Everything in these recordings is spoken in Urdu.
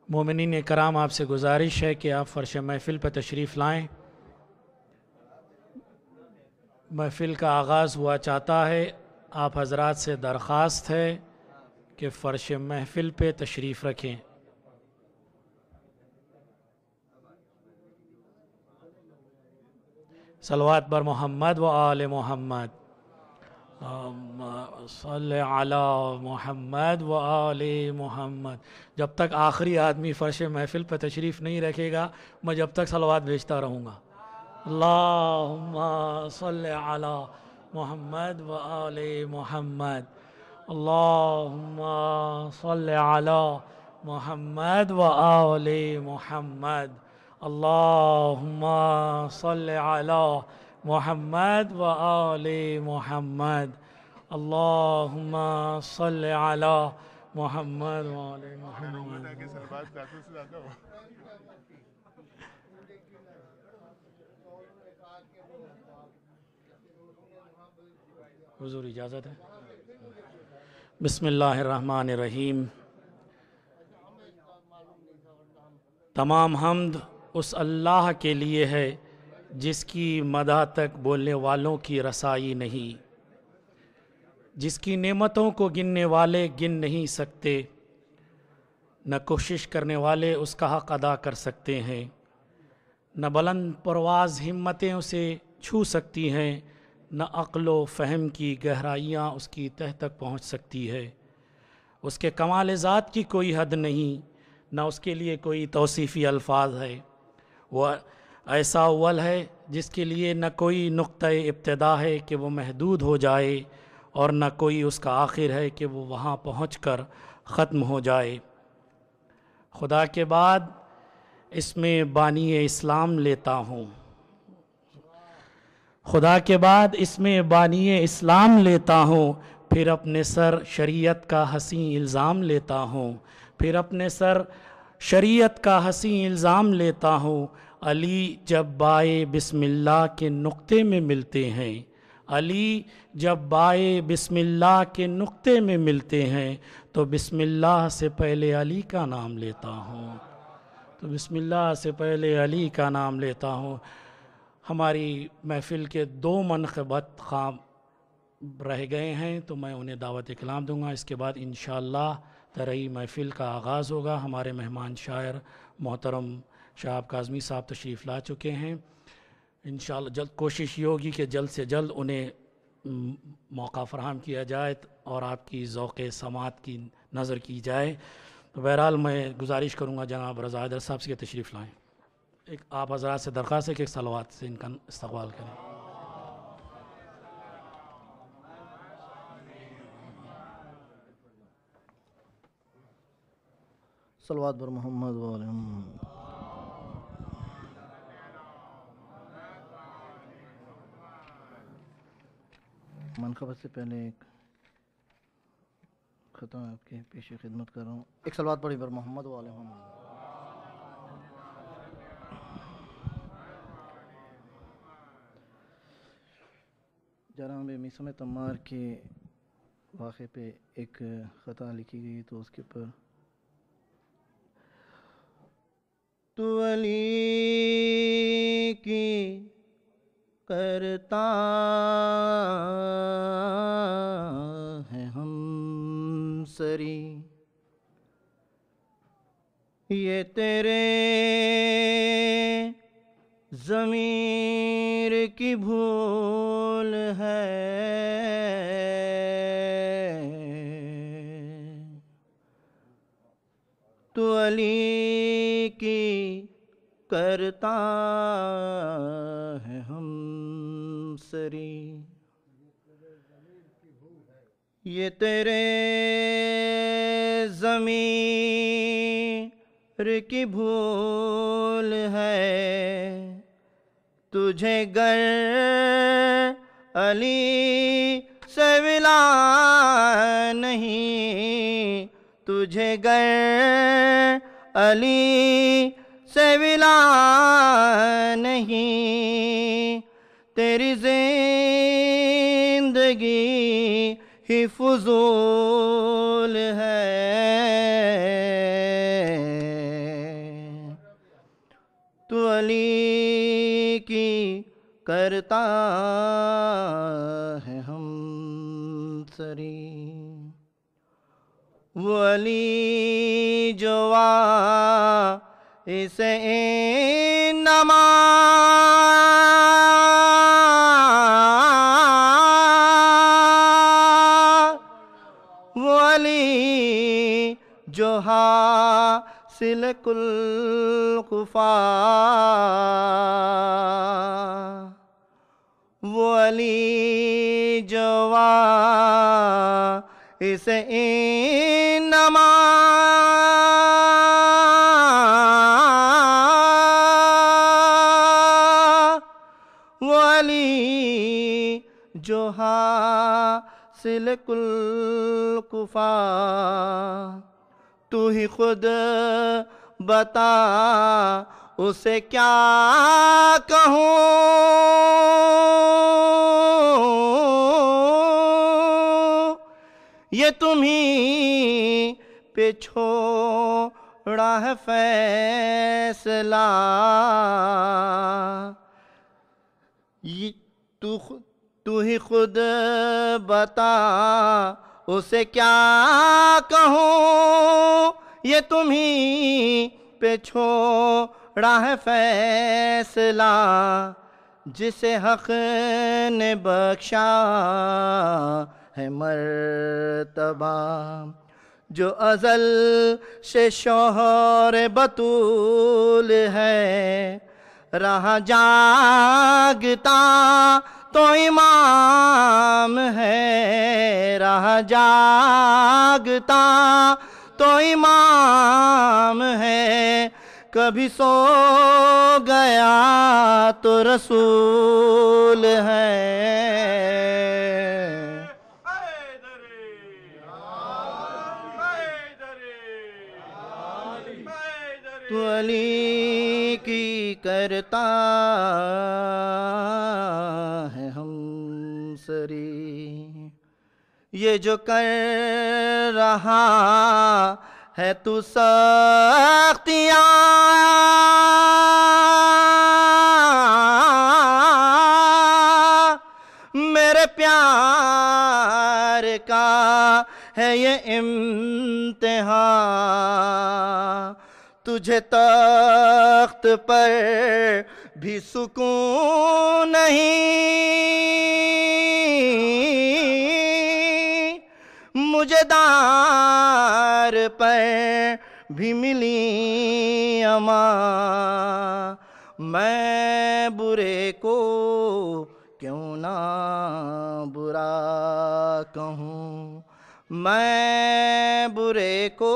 مومنین کرام، آپ سے گزارش ہے کہ آپ فرش محفل پر تشریف لائیں۔ محفل کا آغاز ہوا چاہتا ہے، آپ حضرات سے درخواست ہے کہ فرش محفل پہ تشریف رکھیں۔ صلوات بر محمد و آل محمد، صلی علی محمد و آل محمد۔ جب تک آخری آدمی فرش محفل پہ تشریف نہیں رکھے گا، میں جب تک صلوات بھیجتا رہوں گا۔ اللہم صلی علی محمد و آل محمد، اللہم صلی علی محمد و آل محمد، اللہم صلی علی محمد و آل محمد، اللہم صلی علی محمد و آل محمد۔ حضور اجازت ہے؟ بسم اللہ الرحمن الرحیم۔ تمام حمد اس اللہ کے لیے ہے جس کی مدح تک بولنے والوں کی رسائی نہیں، جس کی نعمتوں کو گننے والے گن نہیں سکتے، نہ کوشش کرنے والے اس کا حق ادا کر سکتے ہیں، نہ بلند پرواز ہمتیں اسے چھو سکتی ہیں، نہ عقل و فہم کی گہرائیاں اس کی تہ تک پہنچ سکتی ہے۔ اس کے کمال ذات کی کوئی حد نہیں، نہ اس کے لیے کوئی توصیفی الفاظ ہے۔ وہ ایسا اول ہے جس کے لیے نہ کوئی نقطہ ابتدا ہے کہ وہ محدود ہو جائے، اور نہ کوئی اس کا آخر ہے کہ وہ وہاں پہنچ کر ختم ہو جائے۔ خدا کے بعد اس میں بانی اسلام لیتا ہوں، خدا کے بعد اس میں بانی اسلام لیتا ہوں، پھر اپنے سر شریعت کا حسین الزام لیتا ہوں، پھر اپنے سر شریعت کا حسین الزام لیتا ہوں۔ علی جب بائے بسم اللہ کے نقطے میں ملتے ہیں، علی جب بائے بسم اللہ کے نقطے میں ملتے ہیں، تو بسم اللہ سے پہلے علی کا نام لیتا ہوں، تو بسم اللہ سے پہلے علی کا نام لیتا ہوں۔ ہماری محفل کے 2 منقبت خام رہ گئے ہیں، تو میں انہیں دعوت کلام دوں گا۔ اس کے بعد انشاءاللہ ترئی محفل کا آغاز ہوگا۔ ہمارے مہمان شاعر محترم شہاب کاظمی صاحب تشریف لا چکے ہیں۔ انشاءاللہ جلد کوشش یہ ہوگی کہ جلد سے جلد انہیں موقع فراہم کیا جائے اور آپ کی ذوق سماعت کی نظر کی جائے۔ تو بہرحال میں گزارش کروں گا جناب رضا حیدر صاحب سے کہ تشریف لائیں۔ ایک آپ حضرات سے درخواست ہے کہ ایک صلوات سے ان کا استقبال کریں۔ صلوات بر محمد و آل محمد۔ منقبت سے پہلے ایک خطا آپ کے پیش خدمت کر رہا ہوں، ایک صلوات پڑھی بر محمد و آل محمد۔ جناب میثم تمار کے واقعے پہ ایک خطا لکھی گئی، تو اس کے اوپر تو علی کی کرتا ہے ہم سری، یہ تیرے ضمیر کی بھول ہے، تو علی کی کرتا ہے ہم سری، یہ تیرے ضمیر کی بھول ہے، تجھے گر علی سے ولا نہیں، تجھے گر علی سے ولا نہیں، تیری زندگی ہی فضول ہے، کرتا ہے ہم سری، وہ علی جو اسے نما، وہ علی جو حاصل کل خفا، وہ علی جو اسے نما، وہ علی جو حاصل کل کفا، تو ہی خود بتا اسے کیا کہوں، یہ تمہیں پہ چھوڑا ہے فیصلہ، تو ہی خود بتا اسے کیا کہوں، یہ تمہیں پہ چھوڑا ہے فیصلہ، جسے حق نے بخشا ہے مرتبہ، جو ازل سے شوہر بطول ہے، رہا جاگتا تو امام ہے، رہا جاگتا تو امام ہے، کبھی سو گیا تو رسول ہے، تو علی کی کرتا ہے ہم سری، یہ جو کر رہا ہے تو سختیاں، میرے پیار کا ہے یہ امتحان، تجھے تخت پر بھی سکون نہیں، مجھے دار پر بھی ملی امان، میں برے کو کیوں نہ برا کہوں، میں برے کو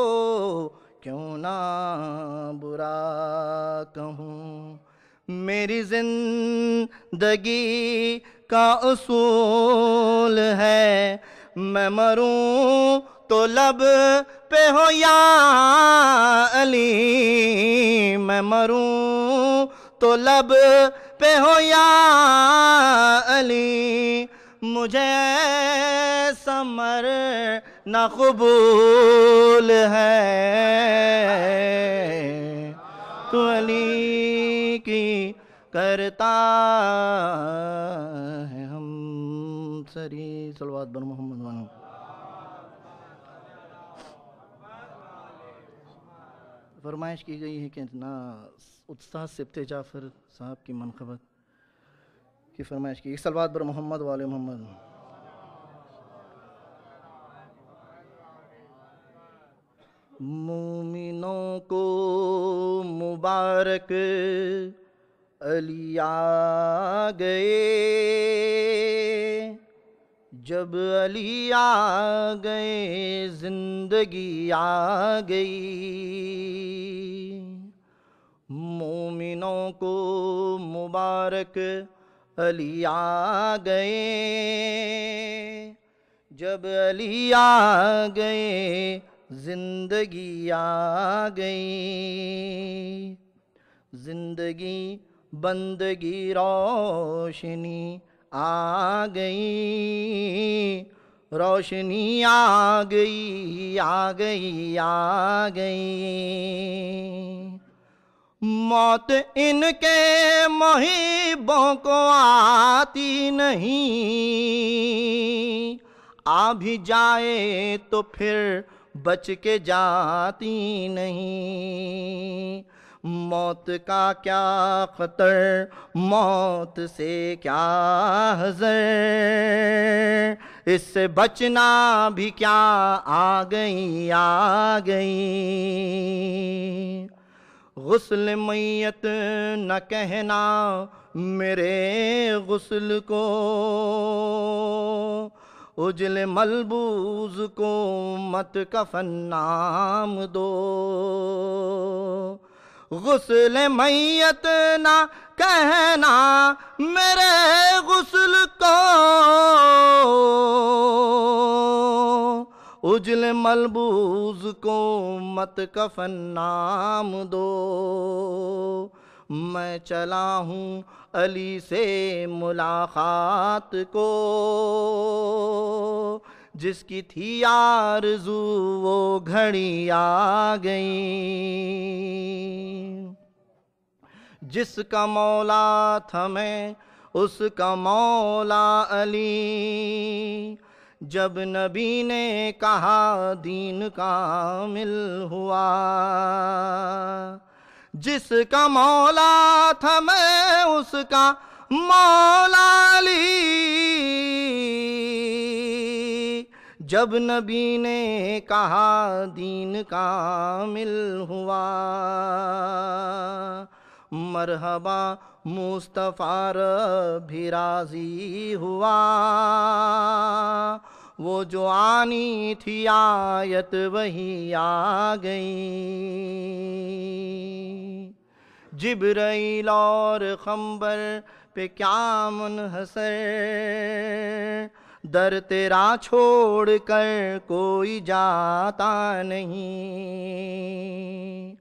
کیوں نہ برا کہوں، میری زندگی کا اصول ہے، میں مروں تو لب پہ ہو یا علی، میں مروں تو لب پہ ہو یا علی، مجھے ایسا مرنا قبول ہے، تو علی کی کرتا ہے ہم سری، صلوات بر محمد وآلہ۔ فرمائش کی گئی ہے کہ نا استاد سبت جعفر صاحب کی منقبت کی فرمائش کی، صلوات بر محمد وآل محمد۔ مومنوں کو مبارک علی آ گئے، جب علی آ گئے زندگی آ گئی، مومنوں کو مبارک علی آ گئے، جب علی آ گئے زندگی آ گئی، زندگی بندگی روشنی آ گئی، روشنی آ گئی آ گئی آ گئی، موت ان کے محبوں کو آتی نہیں، آ بھی جائے تو پھر بچ کے جاتی نہیں۔ موت کا کیا خطر، موت سے کیا حذر، اس سے بچنا بھی کیا، آ گئی آ گئی۔ غسل میت نہ کہنا میرے غسل کو، اجل ملبوس کو مت کفن نام دو۔ غسل میت نہ کہنا میرے غسل کو، اجل ملبوس کو مت کفن نام دو۔ میں چلا ہوں علی سے ملاقات کو، جس کی تھی آرزو وہ گھڑی آ گئی۔ جس کا مولا تھا میں اس کا مولا علی، جب نبی نے کہا دین کامل ہوا۔ جس کا مولا تھا میں اس کا مولا علی، جب نبی نے کہا دین کامل ہوا۔ مرحبا مصطفیٰ بھی راضی ہوا، وہ جو آنی تھی آیت وہی آ گئی۔ جبرائیل اور خنبر پہ کیا منحصر، در تیرا چھوڑ کر کوئی جاتا نہیں۔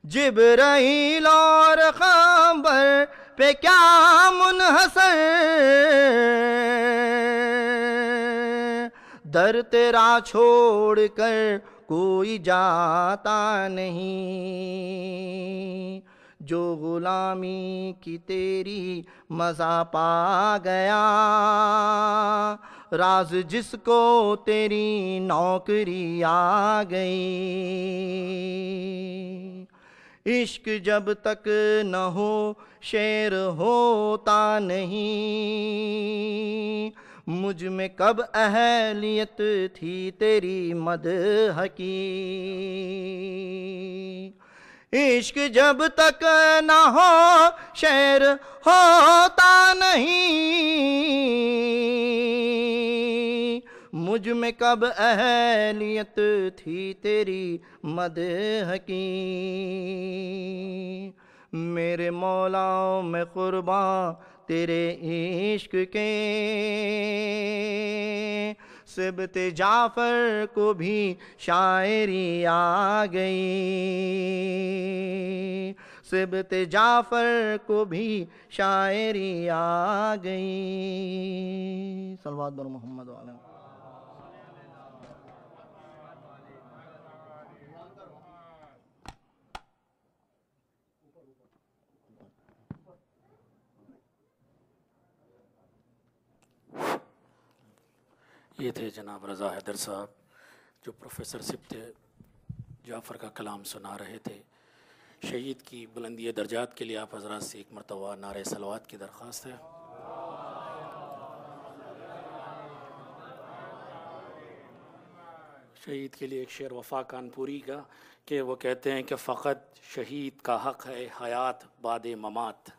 جبرائیل اور خنبر پہ کیا منحصر، در تیرا چھوڑ کر کوئی جاتا نہیں۔ جو غلامی کی تیری مزہ پا گیا، راز جس کو تیری نوکری آ گئی۔ عشق جب تک نہ ہو شعر ہوتا نہیں، مجھ میں کب اہلیت تھی تیری مدح کی۔ عشق جب تک نہ ہو شعر ہوتا نہیں، مجھ میں کب اہلیت تھی تیری مدح کی۔ میرے مولا میں قرباں تیرے عشق کے، سبت جعفر کو بھی شاعری آ گئی۔ سبت جعفر کو بھی شاعری آ گئی۔ صلوات بر محمد و علیہ۔ یہ تھے جناب رضا حیدر صاحب جو پروفیسر سبت جعفر کا کلام سنا رہے تھے۔ شہید کی بلندی درجات کے لیے آپ حضرات سے ایک مرتبہ نعرہ صلوات کی درخواست ہے۔ شہید کے لیے ایک شعر وفا کانپوری کا کہ وہ کہتے ہیں کہ فقط شہید کا حق ہے حیات بعد ممات،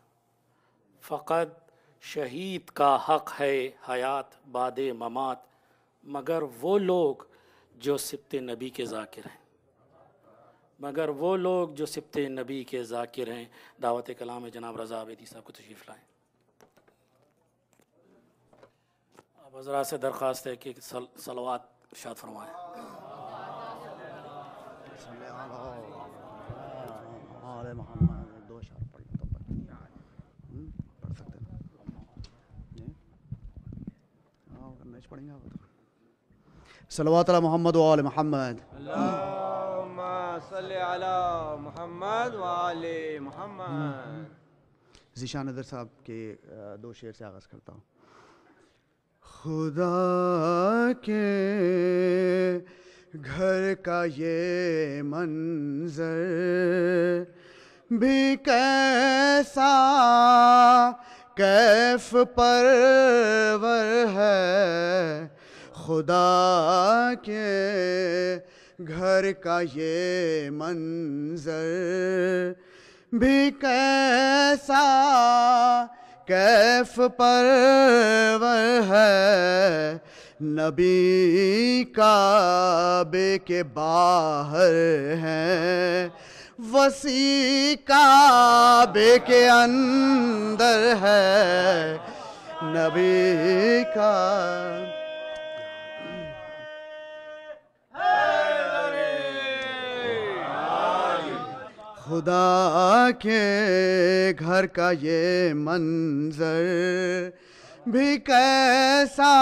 فقط شہید کا حق ہے حیات بعد ممات، مگر وہ لوگ جو سبت نبی کے ذاکر ہیں، مگر وہ لوگ جو سبت نبی کے ذاکر ہیں۔ دعوت کلام جناب رضا عابدی صاحب کو تشریف لائیں۔ اب حضرات سے درخواست ہے کہ صلوات ارشاد فرمائیں۔ دو اشعار پڑھ سکتے ہیں۔ صلوات علی محمد و آل محمد۔ اللہم صلی علی محمد وآل محمد. ذیشان ادر صاحب کے 2 شعر سے آغاز کرتا ہوں. خدا کے گھر کا یہ منظر بھی کیسا کیف پرور ہے. خدا کے گھر کا یہ منظر بھی کیسا کیف پرور ہے. نبی کعبے کے باہر ہیں، وسیع کعبے کے اندر ہے. نبی کا خدا کے گھر کا یہ منظر بھی کیسا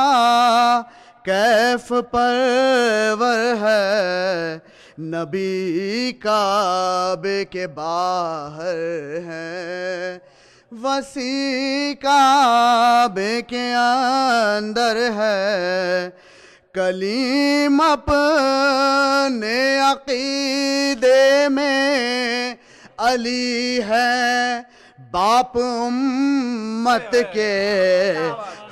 کیف پرور ہے. نبی کعبے کے باہر ہیں، وسیع کعبے کے اندر ہے. کلیم اپنے عقیدے میں علی ہے باپ امت کے.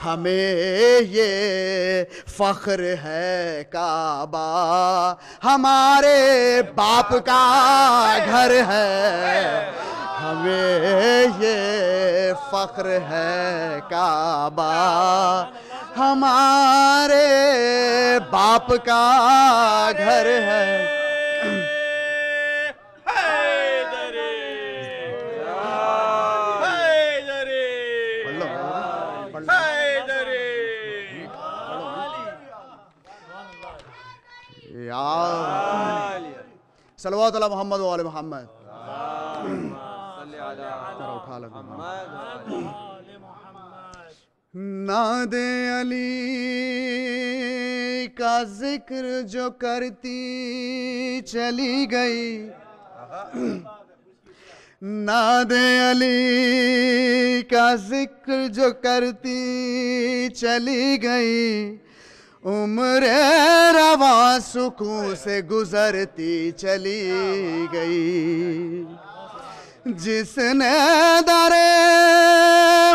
ہمیں یہ فخر ہے کعبہ ہمارے باپ کا گھر ہے. ہمیں یہ فخر ہے کعبہ ہمارے باپ کا گھر ہے. صلوات علی محمد وآل محمد. ناد علی کا ذکر جو کرتی چلی گئی، ناد علی کا ذکر جو کرتی چلی گئی، عمر رواں سکون سے گزرتی چلی گئی. جس نے در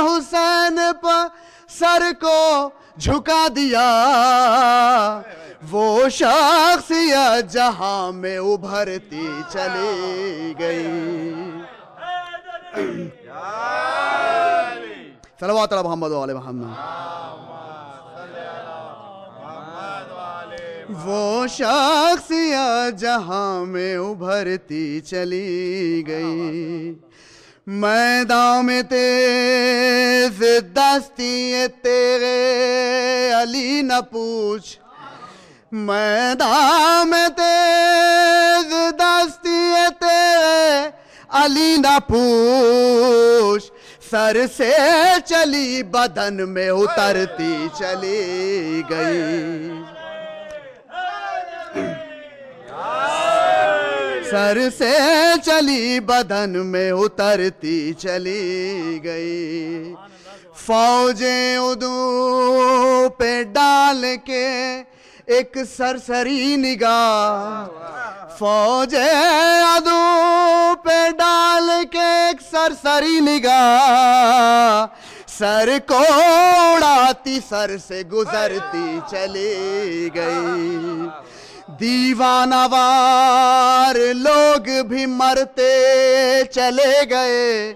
حسین پر سر کو جھکا دیا، وہ شخصیت جہاں میں ابھرتی چلی گئی. صلوات علی محمد وآل محمد. وہ شخصیت جہاں میں ابھرتی چلی گئی. میدان میں تیز دستی تیرے علی نہ پوچھ، میدان میں تیز دستی تیرے علی نہ پوچھ. سر سے چلی بدن میں اترتی چلی گئی. سر سے چلی بدن میں اترتی چلی گئی. فوجیں عدو پہ ڈال کے ایک سرسری نگاہ، فوجیں عدو پہ ڈال کے ایک سرسری نگاہ، سر کو اڑاتی سر سے گزرتی چلی گئی. دیوانہ وار لوگ بھی مرتے چلے گئے،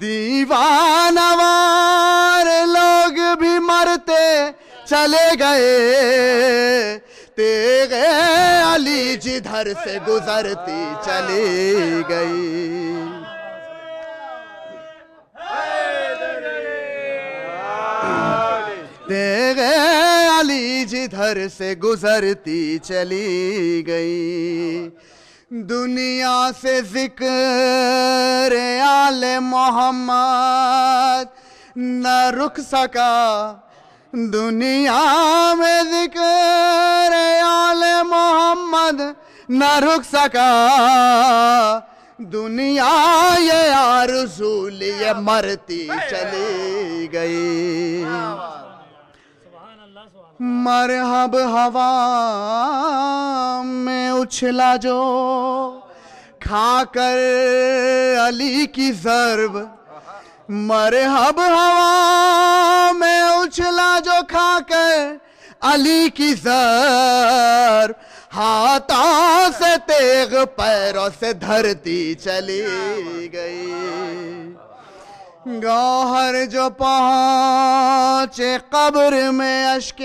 دیوانہ وار لوگ بھی مرتے چلے گئے. تیغ علی جدھر سے گزرتی چلی گئی. تیغ علی جدھر سے گزرتی چلی گئی. دنیا سے ذکر آل محمد نہ رک سکا، دنیا میں ذکر آل محمد نہ رک سکا، دنیا یہ رسول یہ مرتی چلی گئی۔ مرحب ہوا میں اچھلا جو کھا کر علی کی ضرب، مرحب ہوا میں اچھلا جو کھا کر علی کی ضرب، ہاتھوں سے تیغ پیروں سے دھرتی چلی گئی۔ گوہر جو پہنچے قبر میں اشک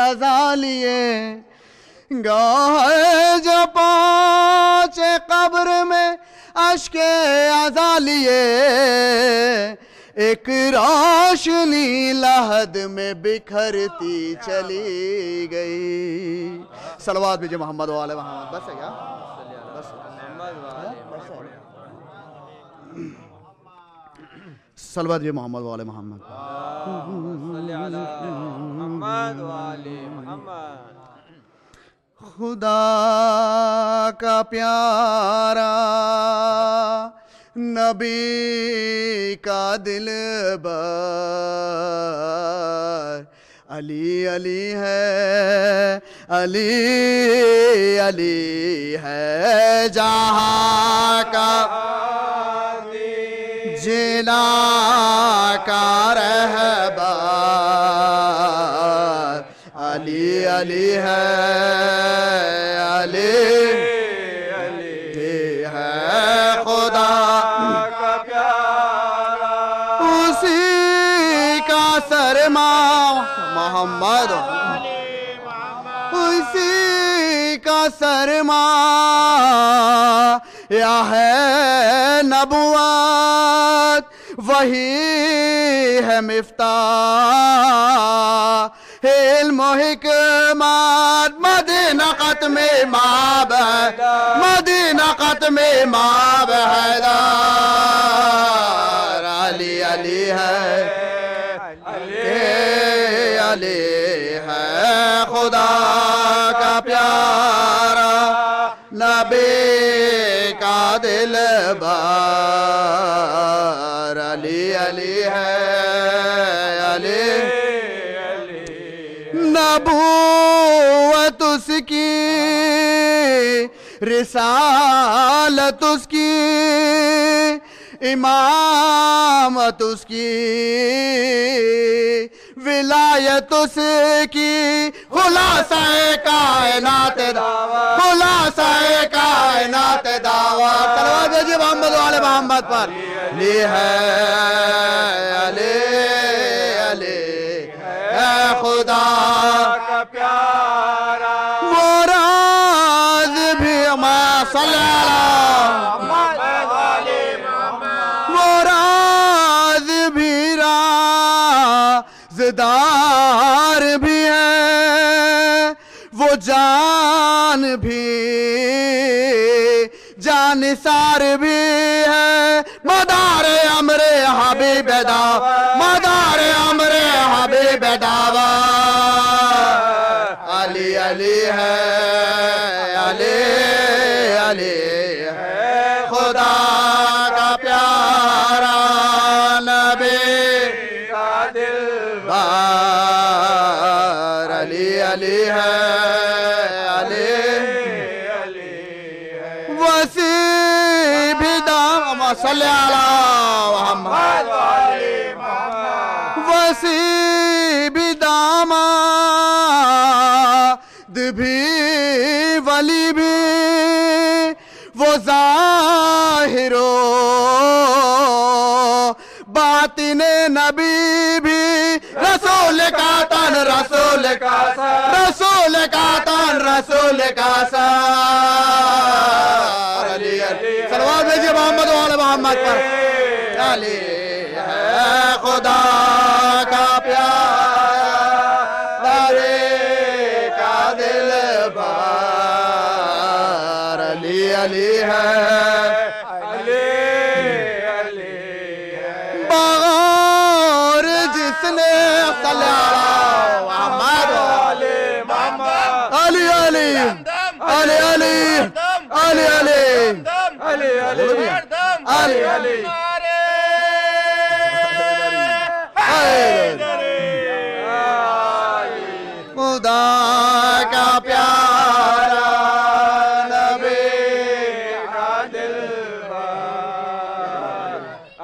ازا لیے، گوہر جو پہنچے قبر میں اشک ازا لیے، ایک روشنی لحد میں بکھرتی چلی گئی۔ صلوات بھیجئے محمد و آل محمد۔ بس ہے کیا؟ صلوات بھیجئے محمد و آل محمد۔ صلی علی محمد و آل محمد۔ خدا کا پیارا نبی کا دل بر علی علی ہے، علی علی ہے جہاں کا جلا کا رہبر، علی علی ہے، علی علی ہے خدا کا پیارا، اسی کا سرما محمد، اسی کا سرما یا ہے نبوت، وہی ہے مفتاح علم و حکمت، مدینہ ختم امام مدینہ ختم امام حیدر، علی علی ہے، علی ہے خدا کا پیارا نبی کا دل بر، علی علی ہے، علی نبوت اس کی، رسالت اس کی، امامت اس کی، ولایت اس کی، خلاصہ کائنات دعوت، خلاصہ کائنات دعوت۔ صلوات بھیجئے محمد و آل محمد پر۔ علی ہے، علی علی ہے خدا کا پیارا، وہ راز بھی ما صلی اللہ، وہ راز بھی رازدار بھی ہے، وہ جان بھی جانثار بھی ہے، مدار امر حبیب دعوت، مدار امر حبیب دعوت، علی علی ہے، علی علی ہے خدا کا پیارا نبی کا دل بر، علی علی ہے، علی وسیع بھی دام صلی اللہ محمد، وسیع بھی داماد بھی ولی بھی، وہ ظاہر و باطن نبی بھی، رسول کا تن، رسول کا سر، رسول کا تن، رسول کا سر، علی علی صلوات بھیجئے محمد و آل محمد پر۔ علی ہے خدا کا پیارا نبی کا دل بر، علی علی ہے، علی علی ہے، بغور جس نے صلی اللہ علی خدا کا پیارا نبی کا دلبر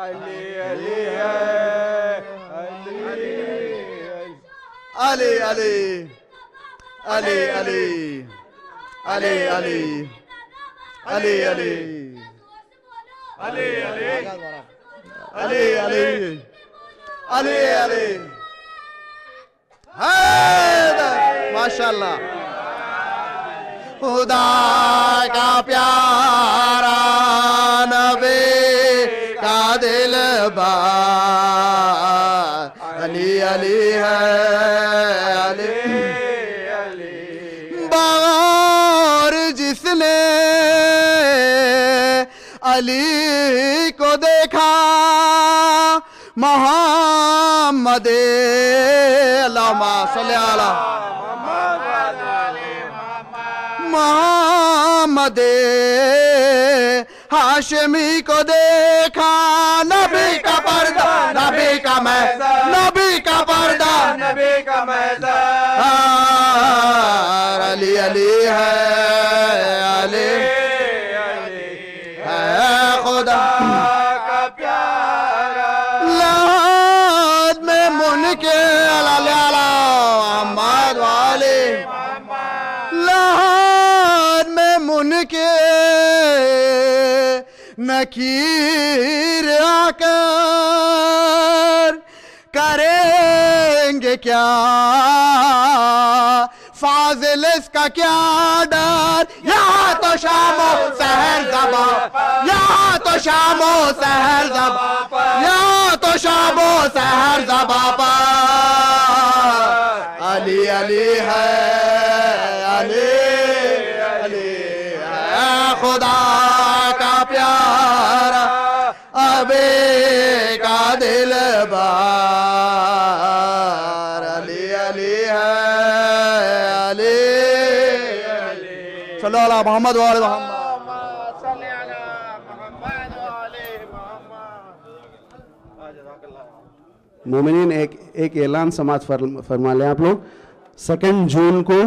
علی علی ہے علی علی علی علی علی علی علی علی علی علی علی علی علی علی علی حیدر ماشاء اللہ خدا کا پیارا نبی کا دلبر علی علی ہے علی باغ جس نے علی کو دیکھا محمد اللہم صلی علی محمد ہاشمی کو دیکھا نبی کا پردہ نبی کا محضر نبی کا پردہ نبی کا محضر علی علی ہے علی ہے خدا کا پیارا لحد میں منکر محمد والی لحد میں منکر نکیر آ کر کریں گے کیا فاضل اس کا کیا ڈر یہاں تو شام و سحر زباں یہاں تو شام و سحر زباں یہاں تو شام و سحر زباں پر علی علی ہے علی علی ہے خدا کا پیارا ابے کا دلبر علی علی ہے علی صلی اللہ محمد وآل محمد مومنین ایک اعلان سماعت فرما لیں آپ لوگ 2 جون کو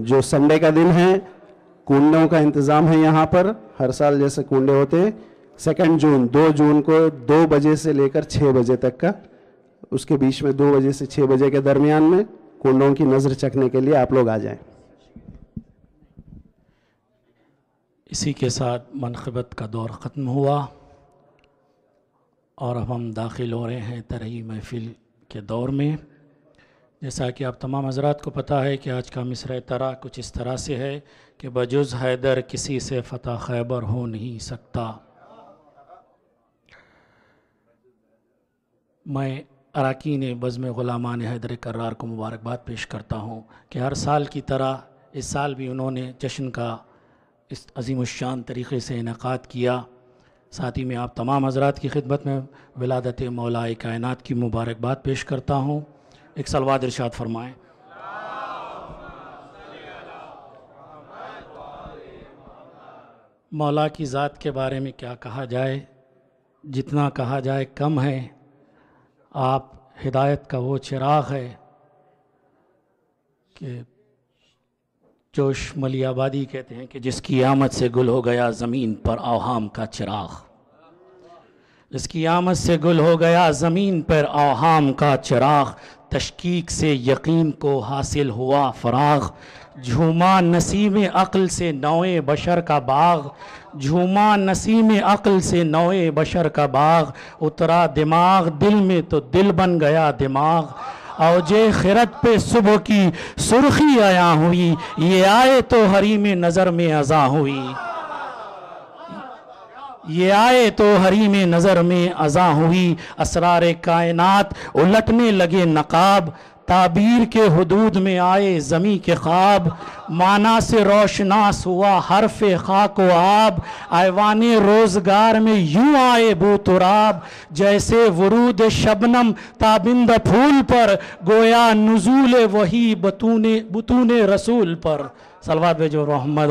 جو سنڈے کا دن ہے کنڈوں کا انتظام ہے یہاں پر ہر سال جیسے کنڈے ہوتے ہیں 2 جون 2 جون کو 2 بجے سے لے کر 6 بجے تک کا اس کے بیچ میں 2 بجے سے 6 بجے کے درمیان میں کنڈوں کی نظر چکھنے کے لیے آپ لوگ آ جائیں. اسی کے ساتھ منقبت کا دور ختم ہوا اور اب ہم داخل ہو رہے ہیں ترہی محفل کے دور میں. جیسا کہ آپ تمام حضرات کو پتہ ہے کہ آج کا مصرع ترا کچھ اس طرح سے ہے کہ بجز حیدر کسی سے فتح خیبر ہو نہیں سکتا. میں اراکین بزم غلامان حیدر کرار کو مبارکباد پیش کرتا ہوں کہ ہر سال کی طرح اس سال بھی انہوں نے جشن کا اس عظیم الشان طریقے سے انعقاد کیا. ساتھ ہی میں آپ تمام حضرات کی خدمت میں ولادت مولا کائنات کی مبارکباد پیش کرتا ہوں. ایک صلوات ارشاد فرمائیں. مولا کی ذات کے بارے میں کیا کہا جائے، جتنا کہا جائے کم ہے. آپ ہدایت کا وہ چراغ ہے کہ جوش ملی آبادی کہتے ہیں کہ جس کی آمد سے گل ہو گیا زمین پر اوہام کا چراغ. جس کی آمد سے گل ہو گیا زمین پر اوہام کا چراغ. تشکیک سے یقین کو حاصل ہوا فراغ. جھوما نسیم عقل سے نوع بشر کا باغ. جھوما نسیم عقل سے نوع بشر کا باغ. اترا دماغ دل میں تو دل بن گیا دماغ. اوجے خرد پہ صبح کی سرخی آیا ہوئی. یہ آئے تو حریم نظر میں ازاں ہوئی. یہ آئے تو حریم نظر میں ازاں ہوئی. اسرار کائنات الٹنے لگے نقاب. تعبیر کے حدود میں آئے زمیں کے خواب. معنی سے روشناس ہوا حرف خاک و آب. ایوان روزگار میں یوں آئے بو تراب. جیسے ورود شبنم تابند پھول پر. گویا نزول وحی بطون رسول پر. صلوات بھیجو محمد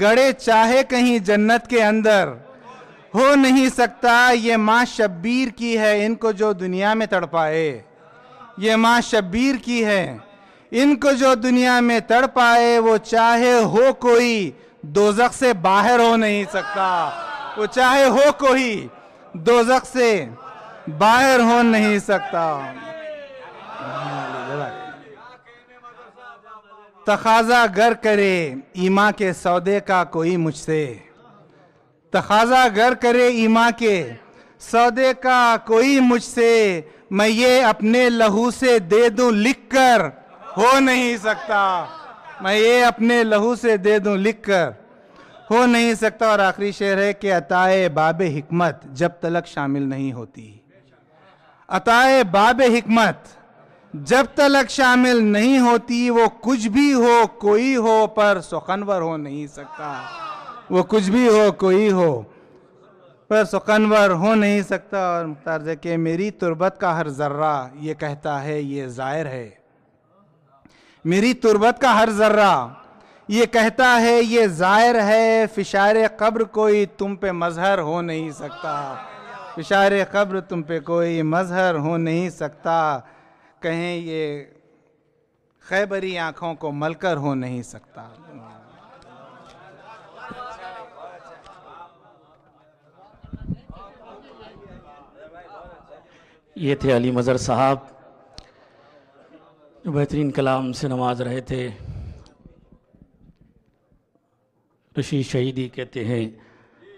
گڑے چاہے کہیں جنت کے اندر ہو نہیں سکتا. یہ ماں شبیر کی ہے ان کو جو دنیا میں تڑپائے. یہ ماں شبیر کی ہے ان کو جو دنیا میں تڑپائے. وہ چاہے ہو کوئی دوزخ سے باہر ہو نہیں سکتا. وہ چاہے ہو کوئی دوزخ سے باہر ہو نہیں سکتا. تقاضا گر کرے ایمان کے سودے کا کوئی مجھ سے. تقاضا گر کرے ایمان کے سودے کا کوئی مجھ سے. میں یہ اپنے لہو سے دے دوں لکھ کر ہو نہیں سکتا. میں یہ اپنے لہو سے دے دوں لکھ کر ہو نہیں سکتا. اور آخری شعر ہے کہ عطائے باب حکمت جب تلک شامل نہیں ہوتی. عطائے باب حکمت جب تلک شامل نہیں ہوتی. وہ کچھ بھی ہو کوئی ہو پر سخنور ہو نہیں سکتا. وہ کچھ بھی ہو کوئی ہو پر سخنور ہو نہیں سکتا. اور مختار ہے کہ میری تربت کا ہر ذرہ یہ کہتا ہے یہ ظاہر ہے. میری تربت کا ہر ذرہ یہ کہتا ہے یہ ظاہر ہے. فشار قبر کوئی تم پہ مظہر ہو نہیں سکتا. فشار قبر تم پہ کوئی مظہر ہو نہیں سکتا. کہیں یہ خیبری آنکھوں کو مل کر ہو نہیں سکتا. یہ تھے علی مظہر صاحب جو بہترین کلام سے نواز رہے تھے. رشید شہیدی کہتے ہیں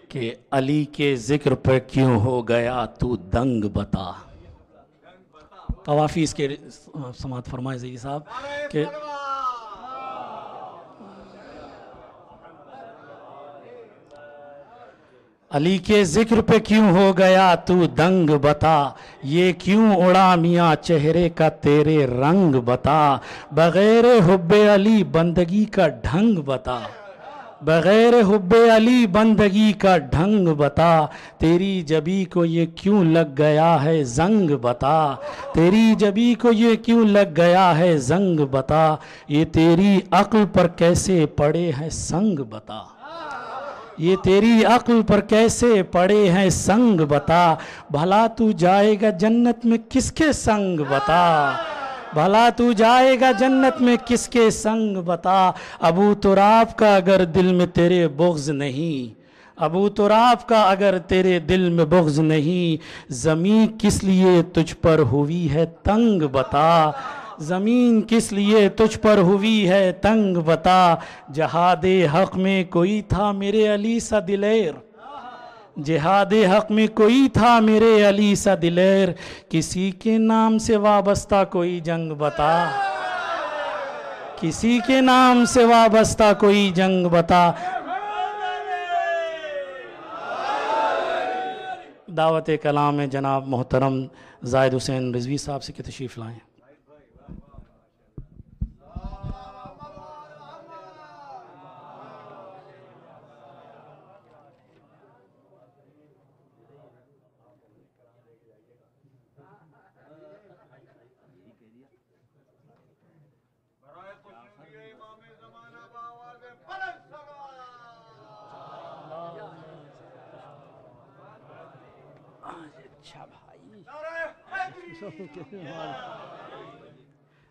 کہ علی کے ذکر پہ کیوں ہو گیا تو دنگ بتا. قوافی اس کے سماعت فرمائے زیدی صاحب کہ علی کے ذکر پہ کیوں ہو گیا تو دنگ بتا. یہ کیوں اڑا میاں چہرے کا تیرے رنگ بتا. بغیر حب علی بندگی کا ڈھنگ بتا. بغیر حب علی بندگی کا ڈھنگ بتا. تیری جبی کو یہ کیوں لگ گیا ہے زنگ بتا. تیری جبی کو یہ کیوں لگ گیا ہے زنگ بتا. یہ تیری عقل پر کیسے پڑے ہیں سنگ بتا. یہ تیری عقل پر کیسے پڑے ہیں سنگ بتا. بھلا تو جائے گا جنت میں کس کے سنگ بتا. بھلا تو جائے گا جنت میں کس کے سنگ بتا. ابو تراب کا اگر دل میں تیرے بغض نہیں. ابو تراب کا اگر تیرے دل میں بغض نہیں. زمین کس لیے تجھ پر ہوئی ہے تنگ بتا. زمین کس لیے تجھ پر ہوئی ہے تنگ بتا. جہاد حق میں کوئی تھا میرے علی سا دلیر. جہاد حق میں کوئی تھا میرے علی سا دلیر. کسی کے نام سے وابستہ کوئی جنگ بتا. کسی کے نام سے وابستہ کوئی جنگ بتا. دعوت کلام ہے جناب محترم زاہد حسین رضوی صاحب سے کہ تشریف لائیں.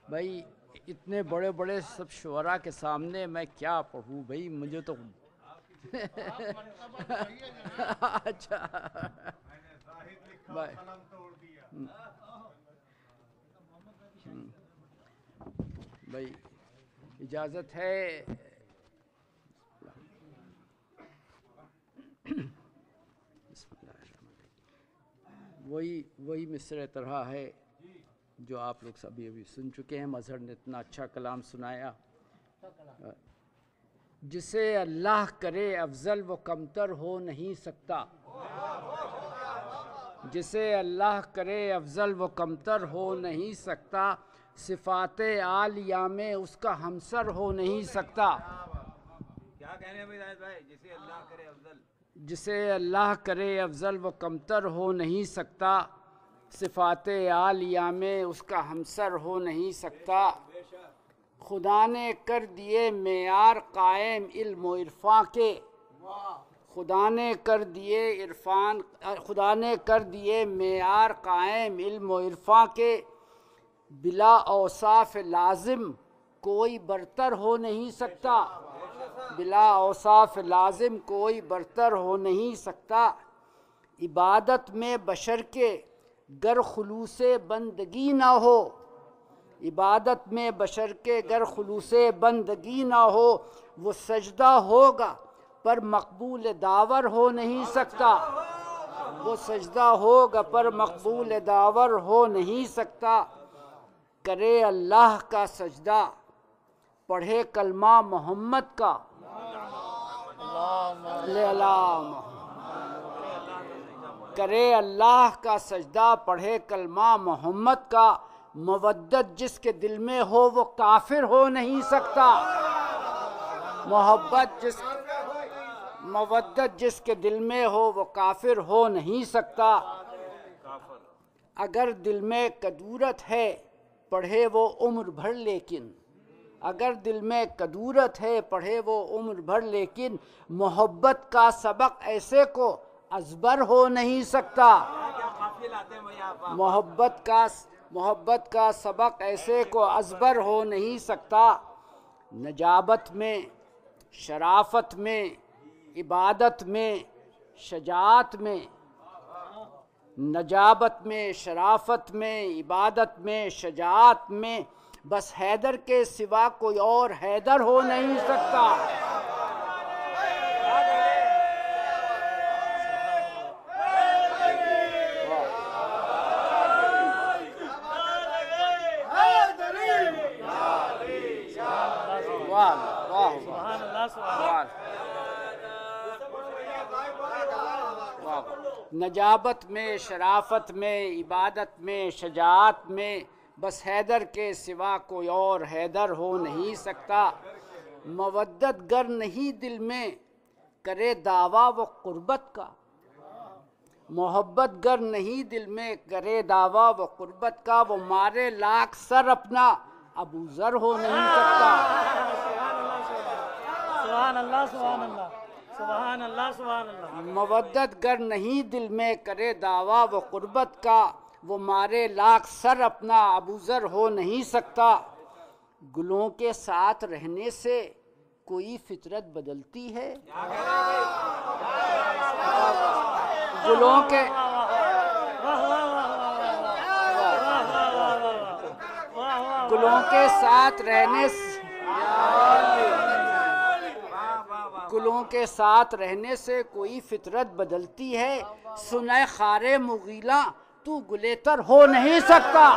بھائی اتنے بڑے بڑے سب شعراء کے سامنے میں کیا پڑھوں بھائی. مجھے تو اچھا بھائی اجازت ہے. وہی مصرع طرح ہے جو آپ لوگ سبھی ابھی سن چکے ہیں. مظہر نے اتنا اچھا کلام سنایا. جسے اللہ کرے افضل وہ کمتر ہو نہیں سکتا. جسے اللہ کرے افضل وہ کمتر ہو نہیں سکتا. صفات عالیہ میں اس کا ہمسر ہو نہیں سکتا. کیا کہنے ہیں بھائی؟ جسے اللہ کرے افضل. جسے اللہ کرے افضل وہ کمتر ہو نہیں سکتا. صفات عالیہ میں اس کا ہمسر ہو نہیں سکتا. خدا نے کر دیے معیار قائم علم و عرفاں کے، خدا نے کر دیے معیار قائم علم و عرفاں کے، بلا اوصاف لازم کوئی برتر ہو نہیں سکتا، بلا اوصاف لازم کوئی برتر ہو نہیں سکتا۔ عبادت میں بشر کے گر خلوص بندگی نہ ہو، عبادت میں بشر کے گر خلوص بندگی نہ ہو، وہ سجدہ ہوگا پر مقبول داور ہو نہیں سکتا، وہ سجدہ ہوگا پر مقبول داور ہو نہیں سکتا۔ کرے اللہ کا سجدہ پڑھے کلمہ محمد کا، کرے اللہ کا سجدہ پڑھے کلمہ محمد کا، مودت جس کے دل میں ہو وہ کافر ہو نہیں سکتا، مودت جس کے دل میں ہو وہ کافر ہو نہیں سکتا۔ اگر دل میں کدورت ہے پڑھے وہ عمر بھر لیکن، اگر دل میں کدورت ہے پڑھے وہ عمر بھر لیکن، محبت کا سبق ایسے کو ازبر ہو نہیں سکتا، محبت کا سبق ایسے کو ازبر ہو نہیں سکتا۔ نجابت میں، شرافت میں، عبادت میں، شجاعت میں، نجابت میں، شرافت میں، عبادت میں، شجاعت میں، بس حیدر کے سوا کوئی اور حیدر ہو نہیں سکتا۔ نجابت میں، شرافت میں، عبادت میں، شجاعت میں، بس حیدر کے سوا کوئی اور حیدر ہو نہیں سکتا۔ مودت گر نہیں دل میں کرے دعویٰ وہ قربت کا، محبت گر نہیں دل میں کرے دعویٰ وہ قربت کا، وہ مارے لاکھ سر اپنا ابو ذر ہو نہیں سکتا۔ سبحان اللہ سبحان اللہ سبحان اللہ سبحان اللہ۔ مودت گر نہیں دل میں کرے دعویٰ وہ قربت کا، وہ مارے لاکھ سر اپنا ابو ذر ہو نہیں سکتا۔ گلوں کے ساتھ رہنے سے کوئی فطرت بدلتی ہے، گلوں کے ساتھ رہنے سے گلوں کے ساتھ رہنے سے کوئی فطرت بدلتی ہے، سنہ خار مغیلہ تو گلیتر ہو نہیں سکتا،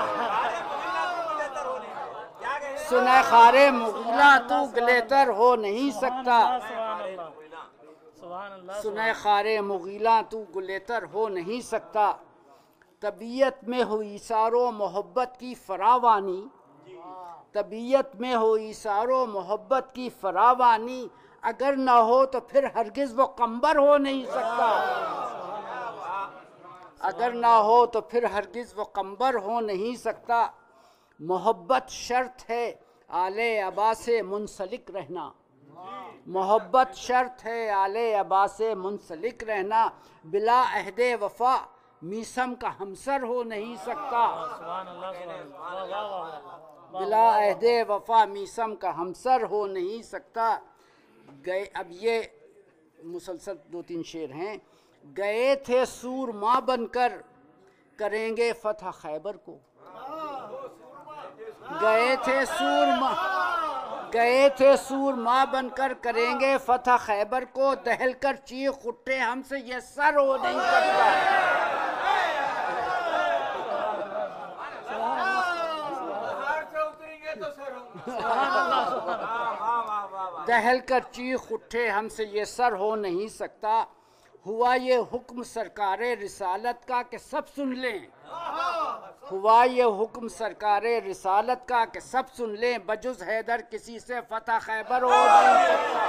سنہ خار مغیلہ تو گلیتر ہو نہیں سکتا، سنہ خار مغیلہ تو گلیتر ہو نہیں سکتا۔ طبیعت میں ہو ایثار و محبت کی فراوانی، طبیعت میں ہو ایثار و محبت کی فراوانی، اگر نہ ہو تو پھر ہرگز وہ قمبر ہو نہیں سکتا، اگر نہ ہو تو پھر ہرگز وہ قمبر ہو نہیں سکتا۔ محبت شرط ہے آل ابا سے منسلک رہنا، محبت شرط ہے آل ابا سے منسلک رہنا، بلا عہد وفا میثم کا ہمسر ہو نہیں سکتا، بلا عہد وفا میثم کا ہمسر ہو نہیں سکتا۔ گئے، اب یہ مسلسل 2-3 شعر ہیں۔ گئے تھے سور ماں بن کر کریں گے فتح خیبر کو، گئے تھے سور ماں بن کر کریں گے فتح خیبر کو، دہل کر چیخ اٹھے ہم سے یہ سر ہو نہیں سکتا، دہل کر چیخ اٹھے ہم سے یہ سر ہو نہیں سکتا۔ ہوا یہ حکم سرکار رسالت کا کہ سب سن لیں، ہوا یہ حکم سرکار رسالت کا کہ سب سن لیں، بجز حیدر کسی سے فتح خیبر ہو نہیں سکتا۔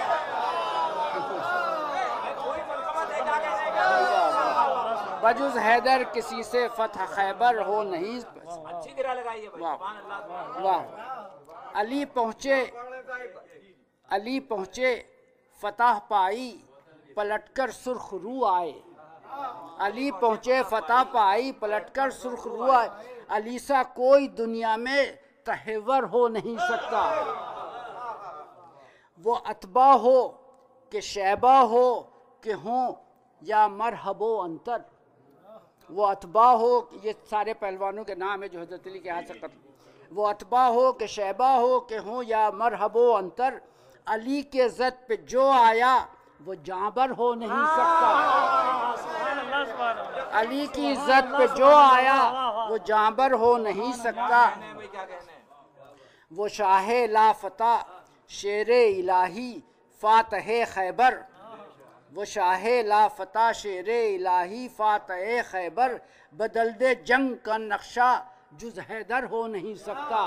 بجز حیدر کسی سے فتح خیبر ہو نہیں. اچھی گرا لگائیے بھائی. واہ. سبحان اللہ. واہ. علی پہنچے فتح پائی پلٹ کر سرخ رو آئے. علی پہنچے فتح پائی پلٹ کر سرخ رو آئے. علی سا کوئی دنیا میں تحور ہو نہیں سکتا. وہ اتباع ہو کہ شیبہ ہو کہ ہوں یا مرحب و انتر. وہ اتباع ہو، یہ سارے پہلوانوں کے نام ہے جو حضرت علی کے ہاتھ سے قتل. وہ اتباع ہو کہ شیبہ ہو کہ ہوں یا مرحب و انتر. علی کے زد پہ جو آیا وہ جانبر ہو نہیں سکتا. علی کی عزت پہ جو آیا وہ جانبر ہو نہیں سکتا. وہ شاہ لا فتح شیر الہی فاتح خیبر. وہ شاہ لا فتح شیر الہی فاتح خیبر. بدل دے جنگ کا نقشہ جز حیدر ہو نہیں سکتا.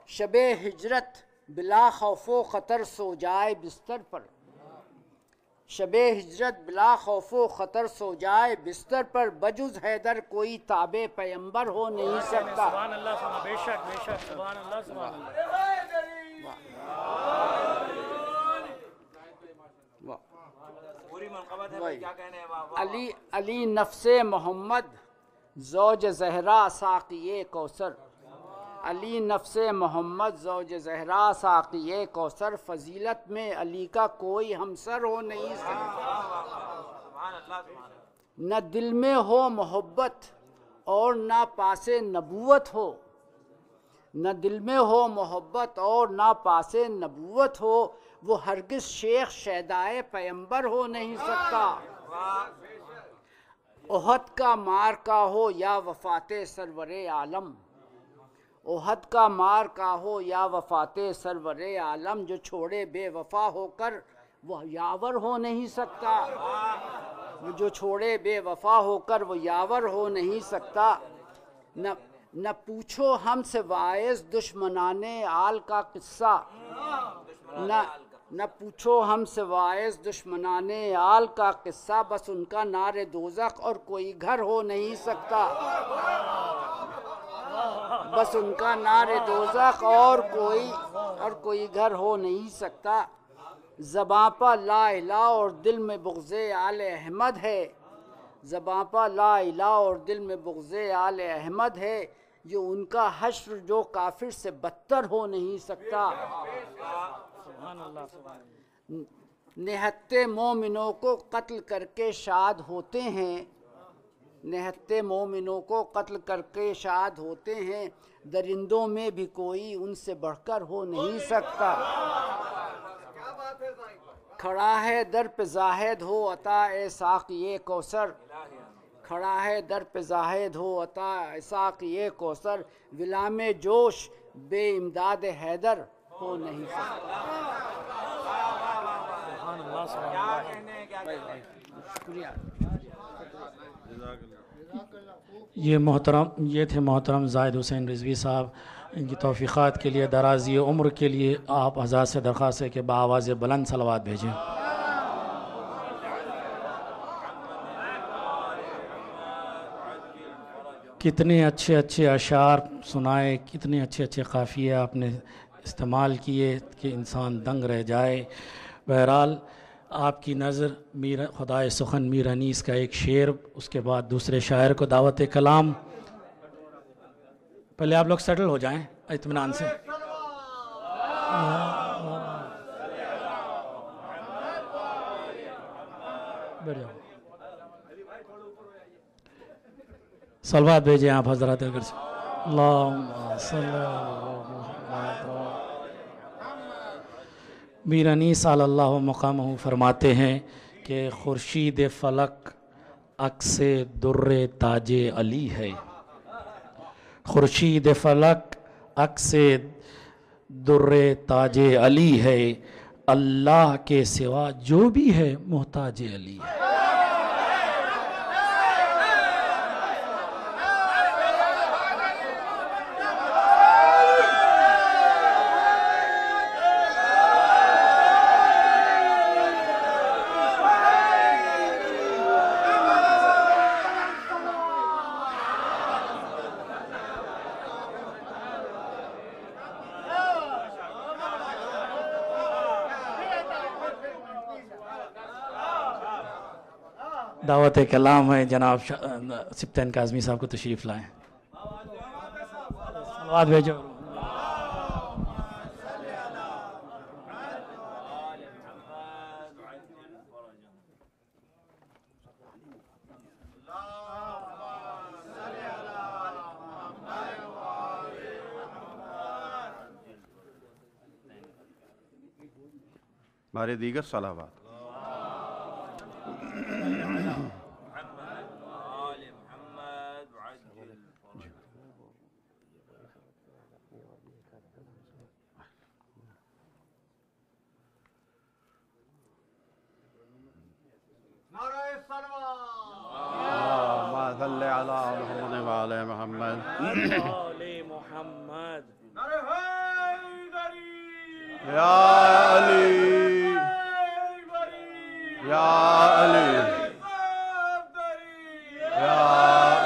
شب ہجرت بلا خوف و خطر سو جائے بستر پر. شب ہجرت بلا خوف و خطر سو جائے بستر پر. بجز حیدر کوئی تابع پیمبر ہو نہیں سکتا. سبحان اللہ. بے شک بے شک. سبحان اللہ سبحان اللہ. پوری منقبت ہے بھائی. کیا کہنے ہیں. واہ واہ. علی نفس محمد زوج زہرا ساقی کوثر. علی نفس محمد زوج زہرا ساقی کوثر. فضیلت میں علی کا کوئی ہمسر ہو نہیں سکتا. سبحان اللہ سبحان اللہ. نہ دل میں ہو محبت اور نہ پاس نبوت ہو. نہ دل میں ہو محبت اور نہ پاس نبوت ہو. وہ ہرگز شیخ شیدائے پیمبر ہو نہیں سکتا. احد کا مارکا ہو یا وفات سرور عالم. احد کا مارکا ہو یا وفات سرور عالم. جو چھوڑے بے وفا ہو کر وہ یاور ہو نہیں سکتا. جو چھوڑے بے وفا ہو کر وہ یاور ہو نہیں سکتا. نہ پوچھو ہم سے واعظ دشمنان آل کا قصہ. نہ پوچھو ہم سے واعظ دشمنان آل کا قصہ. بس ان کا نار دوزخ اور کوئی گھر ہو نہیں سکتا. بس ان کا نار دوزخ اور کوئی گھر ہو نہیں سکتا. زباں پر لا الہ اور دل میں بغض آل احمد ہے. زباں پر لا الہ اور دل میں بغض آل احمد ہے. یہ ان کا حشر جو کافر سے بدتر ہو نہیں سکتا. نہتے مومنوں کو قتل کر کے شاد ہوتے ہیں. نہتے مومنوں کو قتل کر کے شاد ہوتے ہیں. درندوں میں بھی کوئی ان سے بڑھ کر ہو نہیں سکتا. کھڑا ہے در پہ زاہد ہو عطا ساقی کوثر. کھڑا ہے در پہ زاہد ہو عطا ساقی کوثر. غلام جوش بے امداد حیدر ہو نہیں سکتا. کیا کہنے ہیں. کیا کہنے ہیں. شکریہ. یہ تھے محترم زاہد حسین رضوی صاحب. ان کی توفیقات کے لیے درازی عمر کے لیے آپ حضرات سے درخواست ہے کہ بآواز بلند صلوات بھیجیں. کتنے اچھے اچھے اشعار سنائے, کتنے اچھے اچھے قافیے آپ نے استعمال کیے کہ انسان دنگ رہ جائے. بہرحال آپ کی نظر خدائے سخن میر انیس کا ایک شعر, اس کے بعد دوسرے شاعر کو دعوت کلام. پہلے آپ لوگ سیٹل ہو جائیں اطمینان سے. بیٹھ جاؤ. صلوات بھیجیں آپ حضرات اگر سے. اللہم صلی میر انیس صلی اللہ مقامہ فرماتے ہیں کہ خورشید فلک عکس در تاج علی ہے. خورشید فلک عکس در تاج علی ہے. اللہ کے سوا جو بھی ہے محتاج علی ہے. دعوت کلام ہے، جناب سبطین کاظمی صاحب کو تشریف لائیں. صلوات بھیجو. ہمارے دیگر صلوات. اللهم صل على محمد وعلى محمد. یا علی یا علی یا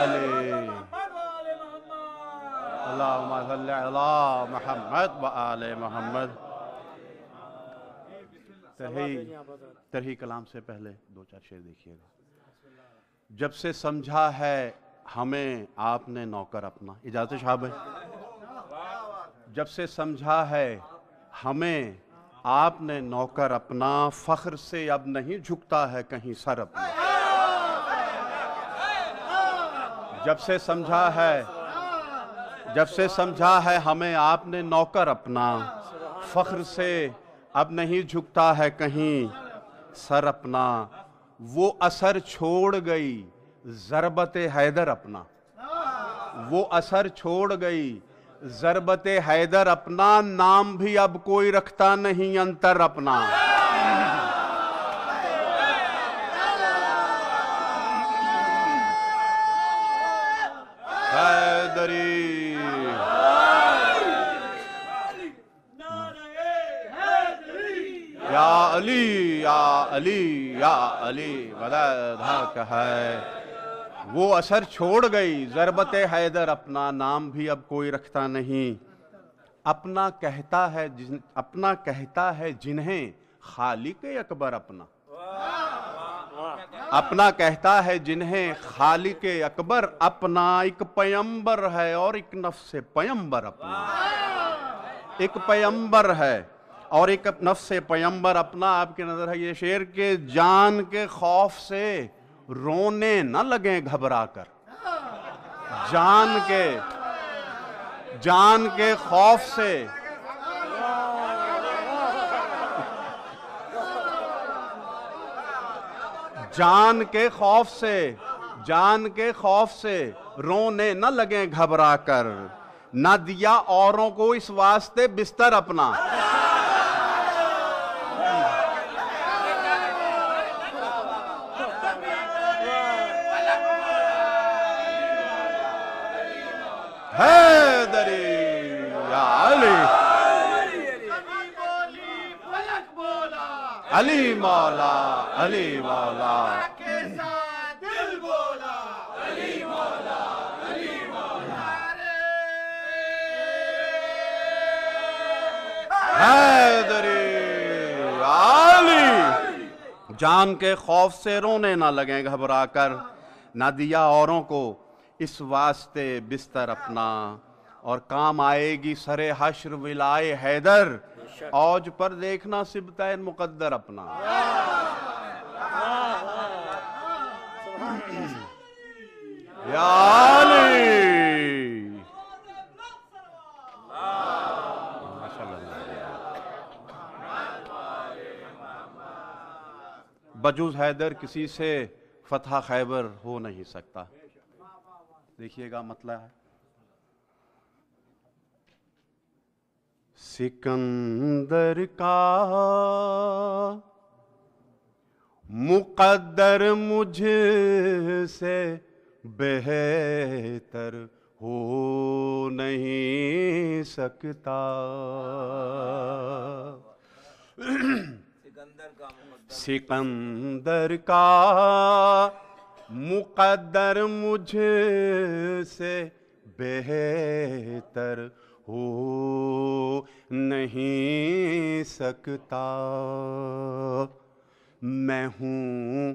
علی. اللهم صل على محمد وآل محمد. ترہی کلام سے پہلے دو چار شعر دیکھیے گا. جب سے سمجھا ہے ہمیں آپ نے نوکر اپنا. اجازت صاحب ہے. جب سے سمجھا ہے ہمیں آپ نے نوکر اپنا، فخر سے اب نہیں جھکتا ہے کہیں سر اپنا. جب سے سمجھا ہے ہمیں آپ نے نوکر اپنا، فخر سے اب نہیں جھکتا ہے کہیں سر اپنا. وہ اثر چھوڑ گئی ضربت حیدر اپنا. وہ اثر چھوڑ گئی ضربت حیدر اپنا. نام بھی اب کوئی رکھتا نہیں انتر اپنا. حیدری یا علی یا علی یا علی مدد حق ہے. وہ اثر چھوڑ گئی ضربت حیدر اپنا. نام بھی اب کوئی رکھتا نہیں. اپنا کہتا ہے جنہیں خالق اکبر اپنا. اپنا کہتا ہے جنہیں خالق اکبر اپنا. ایک پیمبر ہے اور ایک نفس پیمبر اپنا. ایک پیمبر ہے اور ایک نفس پیمبر اپنا. آپ کی نظر ہے یہ شعر کے جان کے خوف سے رونے نہ لگیں گھبرا کر. جان کے خوف سے جان کے خوف سے رونے نہ لگیں گھبرا کر. نہ دیا اوروں کو اس واسطے بستر اپنا. حیدری یا علی علی مولا علی مولا حیدری علی. جان کے خوف سے رونے نہ لگیں گھبرا کر. نہ دیا اوروں کو اس واسطے بستر اپنا. اور کام آئے گی سر حشر ولائے حیدر. اوج پر دیکھنا سبطین مقدر اپنا. یا علی بجوز حیدر کسی سے فتح خیبر ہو نہیں سکتا. دیکھیے گا مطلب ہے. سکندر کا مقدر مجھ سے بہتر ہو نہیں سکتا. سکندر کا مقدر مجھ سے بہتر ہو نہیں سکتا. میں ہوں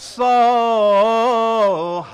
100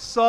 100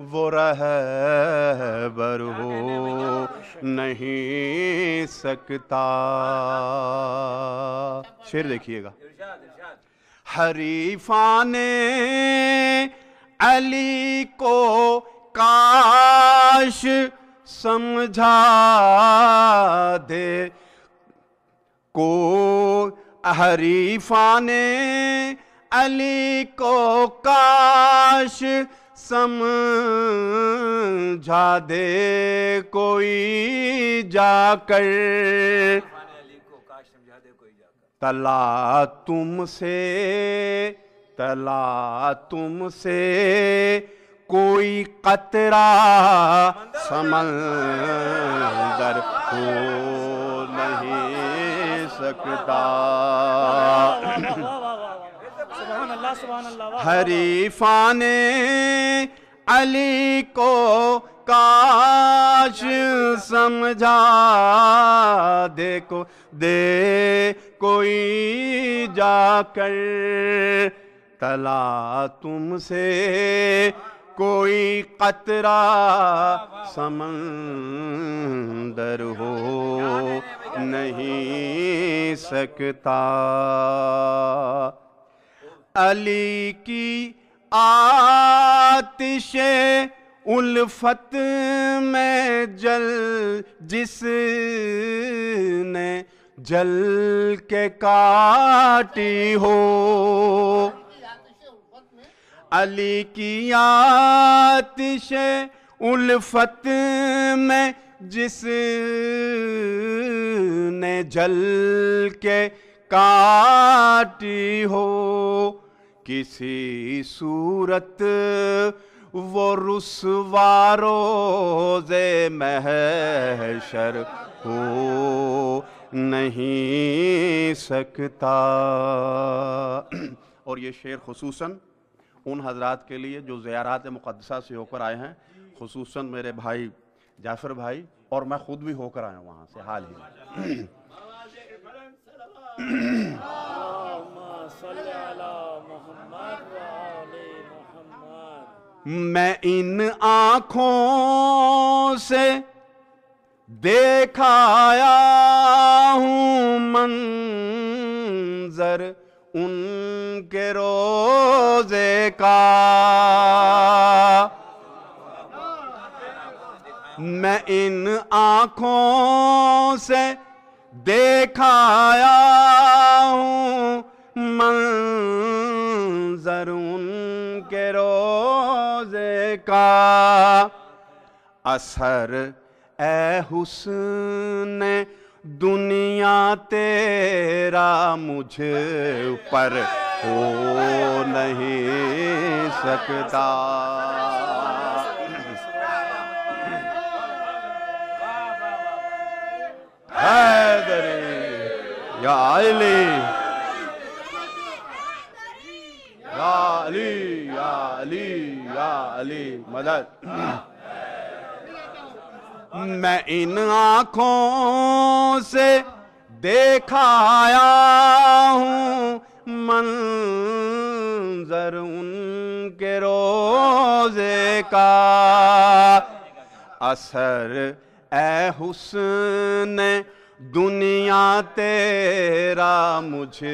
وہ رہبر ہو نہیں سکتا. شعر دیکھیے گا. حریفان علی کو کاش سمجھا دے کو, حریفان علی کو کاش سمجھا دے کوئی جا کر, تلا تم سے کوئی قطرہ سمندر ہو نہیں سکتا. حریفان علی کو کاش سمجھا دے کوئی جا کر, تلا تم سے کوئی قطرہ سمندر ہو نہیں سکتا. علی کی آتش الفت میں جس نے جل کے کاٹی ہو, علی کی آتش الفت میں جس نے جل کے کاٹی ہو, کسی صورت وہ رسوا روز محشر ہو نہیں سکتا. اور یہ شعر خصوصاً ان حضرات کے لیے جو زیارات مقدسہ سے ہو کر آئے ہیں, خصوصاً میرے بھائی جعفر بھائی, اور میں خود بھی ہو کر آیا ہوں وہاں سے حال ہی میں. میں ان آنکھوں سے دیکھ آیا ہوں منظر ان کے روزے کا, میں ان آنکھوں سے دیکھ آیا ہوں منظر ان کے روزے کا. اثر اے حسن دنیا تیرا مجھ پر ہو نہیں سکتا. حیدری یا علی یا علی یا علی یا علی مدد. میں ان آنکھوں سے دیکھ آیا ہوں منظر ان کے روزے کا. اثر اے حسن دنیا تیرا مجھ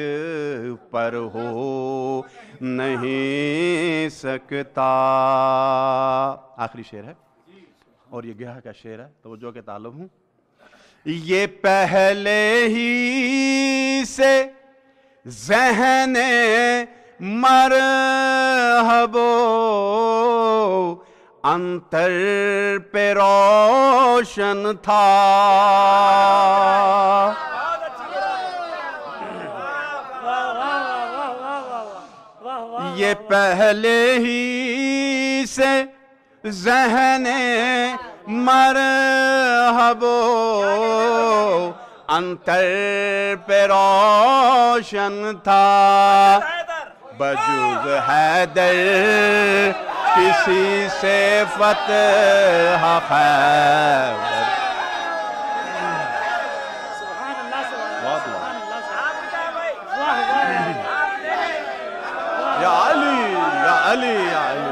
پر ہو نہیں سکتا. آخری شعر ہے اور یہ گہا کا شعر ہے, توجہ کے طالب ہوں. یہ پہلے ہی سے ذہن مرحب انتر پہ روشن تھا. یہ پہلے ہی سے ذہن مرحب انتر پہ روشن تھا. بجز حیدر کسی سے فتح خیبر. یا علی یا علی یا علی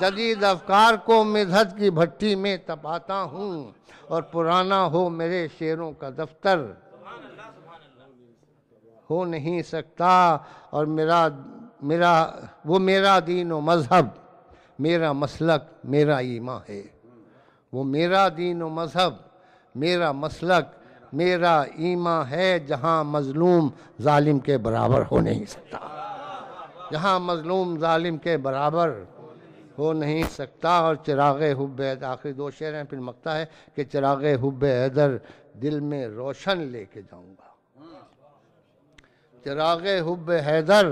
جدید افکار کو مدحت کی بھٹی میں تپاتا ہوں اور پرانا ہو میرے شعروں کا دفتر ہو نہیں سکتا، اور وہ میرا دین و مذہب، میرا مسلک، میرا ایمان ہے. وہ میرا دین و مذہب، میرا مسلک، میرا ایمان ہے. جہاں مظلوم ظالم کے برابر ہو نہیں سکتا، جہاں مظلوم ظالم کے برابر ہو نہیں سکتا. اور چراغ حب حیدر، آخری دو شعر ہیں پھر مقطع ہے کہ چراغ حب حیدر دل میں روشن لے کے جاؤں گا. چراغ حب حیدر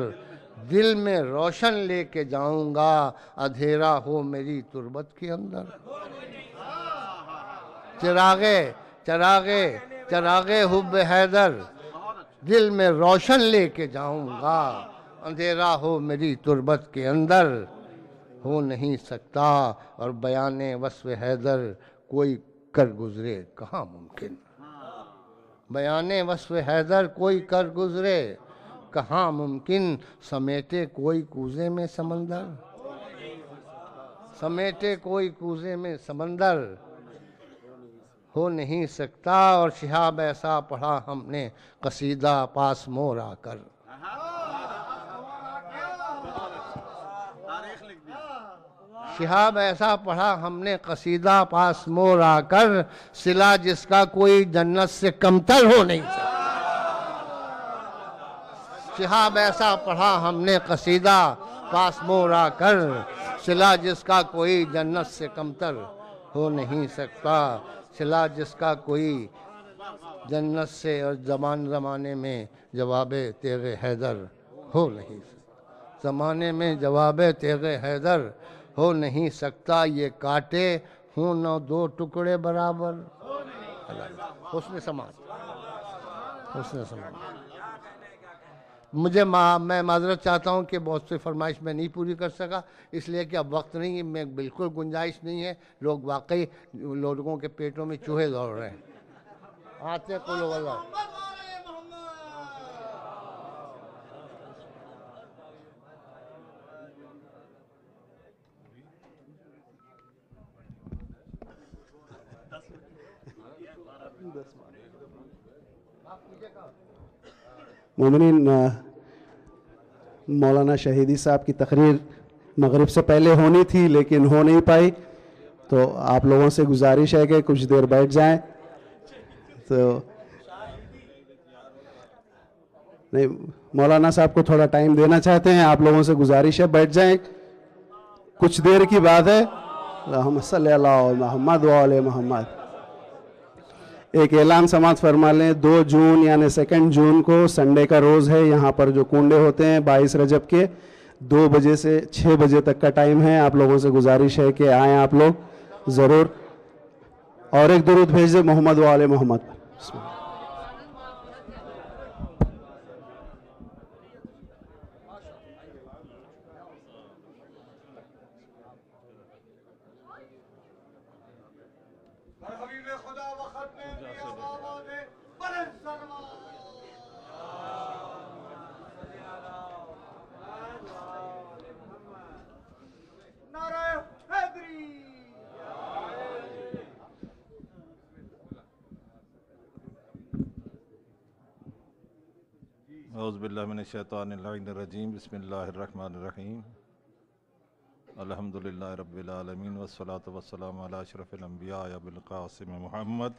دل میں روشن لے کے جاؤں گا، اندھیرا ہو میری تربت کے اندر. چراغ حب حیدر دل میں روشن لے کے جاؤں گا، اندھیرا ہو میری تربت کے اندر ہو نہیں سکتا. اور بیان وصف حیدر کوئی کر گزرے کہاں ممکن، بیان وصف حیدر کوئی کر گزرے کہاں ممکن. سمیٹے کوئی کوزے میں سمندر، سمیٹے کوئی کوزے میں سمندر ہو نہیں سکتا. اور شہاب ایسا پڑھا ہم نے قصیدہ پاس مور آ کر، شہاب ایسا پڑھا ہم نے قصیدہ پاس مور آ کر، صلہ جس کا کوئی جنت سے کمتر ہو نہیں سکتا. شہاب ایسا پڑھا ہم نے قصیدہ پاس مور آ کر، صلہ جس کا کوئی جنت سے کمتر ہو نہیں سکتا. صلہ جس کا کوئی جنت سے، اور زمانے میں جواب تیغ حیدر ہو نہیں سکتا، زمانے میں جواب تیغ حیدر ہو نہیں سکتا. یہ کاٹے ہوں نہ دو ٹکڑے برابر. حسن سماعت، حسن سماعت. میں معذرت چاہتا ہوں کہ بہت سی فرمائش میں نہیں پوری کر سکا، اس لیے کہ اب وقت نہیں ہے، میں بالکل گنجائش نہیں ہے. لوگ واقعی لوگوں کے پیٹوں میں چوہے دوڑ رہے ہیں. آتے قلو اللہ. مومنین، مولانا شہیدی صاحب کی تقریر مغرب سے پہلے ہونی تھی لیکن ہو نہیں پائی، تو آپ لوگوں سے گزارش ہے کہ کچھ دیر بیٹھ جائیں. تو نہیں، مولانا صاحب کو تھوڑا ٹائم دینا چاہتے ہیں، آپ لوگوں سے گزارش ہے بیٹھ جائیں، کچھ دیر کی بات ہے. اللہم صلی اللہ محمد و آل محمد. ایک اعلان سماعت فرما لیں، 2 جون یعنی 2 جون کو سنڈے کا روز ہے. یہاں پر جو کنڈے ہوتے ہیں 22 رجب کے 2 بجے سے 6 بجے تک کا ٹائم ہے. آپ لوگوں سے گزارش ہے کہ آئیں آپ لوگ ضرور. اور ایک درود بھیج دیں محمد و آل محمد. بسم اللہ. اعوذ باللہ من الشیطان اللعین الرجیم. بسم اللہ الرحمن الرحیم. الحمدللہ رب العالمین والصلاة والسلام علی اشرف الانبیاء ابو القاسم محمد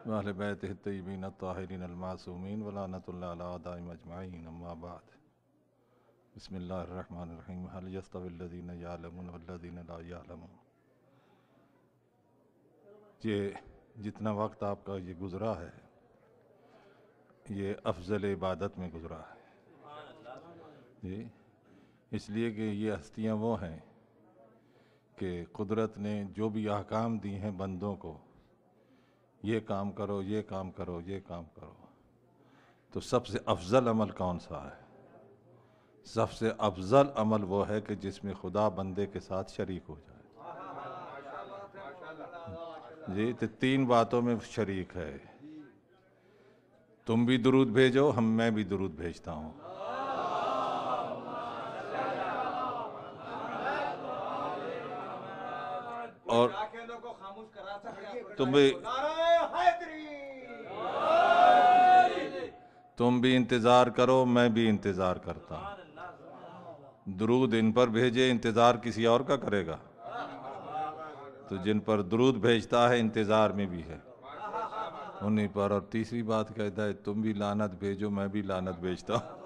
واہل بیتہ الطیبین الطاہرین المعصومین ولعنۃ اللہ علی اعدائہم اجمعین. اما بعد. بسم اللہ الرحمن الرحیم. هل یستوی الذین یعلمون والذین لا یعلمون. یہ جتنا وقت آپ کا یہ گزرا ہے یہ افضل عبادت میں گزرا ہے جی، اس لیے کہ یہ ہستیاں وہ ہیں کہ قدرت نے جو بھی احکام دی ہیں بندوں کو، یہ کام کرو، یہ کام کرو، یہ کام کرو، تو سب سے افضل عمل کون سا ہے؟ سب سے افضل عمل وہ ہے کہ جس میں خدا بندے کے ساتھ شریک ہو جائے جی. تو 3 باتوں میں شریک ہے. تم بھی درود بھیجو، میں بھی درود بھیجتا ہوں. اور تم بھی انتظار کرو، میں بھی انتظار کرتا ہوں. درود ان پر بھیجے، انتظار کسی اور کا کرے گا؟ تو جن پر درود بھیجتا ہے انتظار میں بھی ہے انہیں پر. اور تیسری بات کہتا ہے تم بھی لعنت بھیجو، میں بھی لعنت بھیجتا ہوں.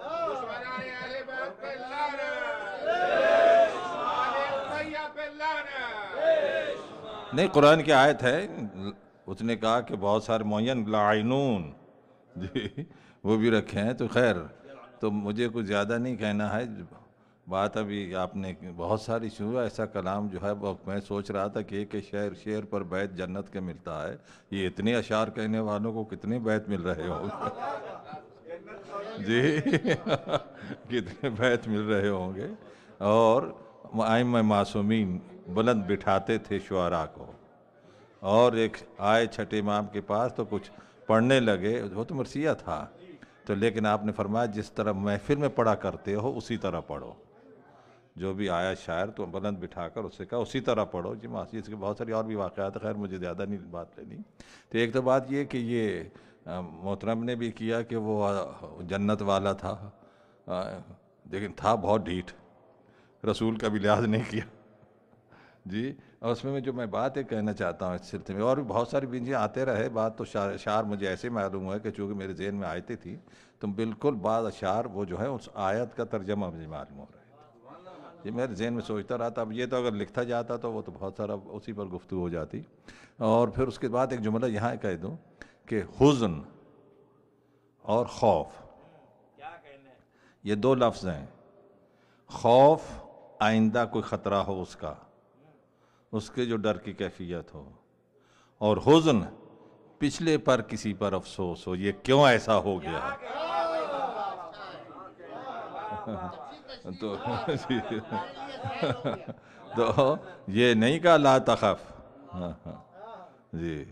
نہیں، قرآن کی آیت ہے، اس نے کہا کہ بہت سارے معین لاعنون جی وہ بھی رکھے ہیں. تو خیر، تو مجھے کچھ زیادہ نہیں کہنا ہے. بات ابھی آپ نے بہت ساری شروع ایسا کلام جو ہے میں سوچ رہا تھا کہ ایک شعر پر بیت جنت کے ملتا ہے. یہ اتنے اشعار کہنے والوں کو کتنے بیت مل رہے ہوں گے جی کتنے بیت مل رہے ہوں گے. اور ائمہ معصومین بلند بٹھاتے تھے شعراء کو، اور ایک آئے چھٹے امام کے پاس تو کچھ پڑھنے لگے، وہ تو مرثیہ تھا تو، لیکن آپ نے فرمایا جس طرح محفل میں پڑھا کرتے ہو اسی طرح پڑھو. جو بھی آیا شاعر تو بلند بٹھا کر اسے کہا اسی طرح پڑھو. جی اس کے بہت ساری اور بھی واقعات ہیں، خیر مجھے زیادہ نہیں بات لینی. تو ایک تو بات یہ کہ یہ محترم نے بھی کیا کہ وہ جنت والا تھا، لیکن تھا بہت ڈھیٹ، رسول کا بھی لحاظ نہیں کیا جی. اور اس میں جو میں بات کہنا چاہتا ہوں اس سلسلے میں، اور بھی بہت ساری بینجیں آتے رہے. بات تو اشعار مجھے ایسے معلوم ہوا کہ چونکہ میرے ذہن میں آیتیں تھی تو بالکل بعض اشعار وہ جو ہے اس آیت کا ترجمہ مجھے معلوم ہو رہا ہے جی. میرے ذہن میں سوچتا رہا تھا. اب یہ تو اگر لکھتا جاتا تو وہ تو بہت سارا اسی پر گفتگو ہو جاتی. اور پھر اس کے بعد ایک جملہ یہاں کہہ دوں کہ حزن اور خوف یہ دو لفظ ہیں. خوف آئندہ کوئی خطرہ ہو اس کے جو ڈر کی کیفیت ہو، اور حزن پچھلے پر کسی پر افسوس ہو، یہ کیوں ایسا ہو گیا. تو یہ نہیں کہا لا تخف جی،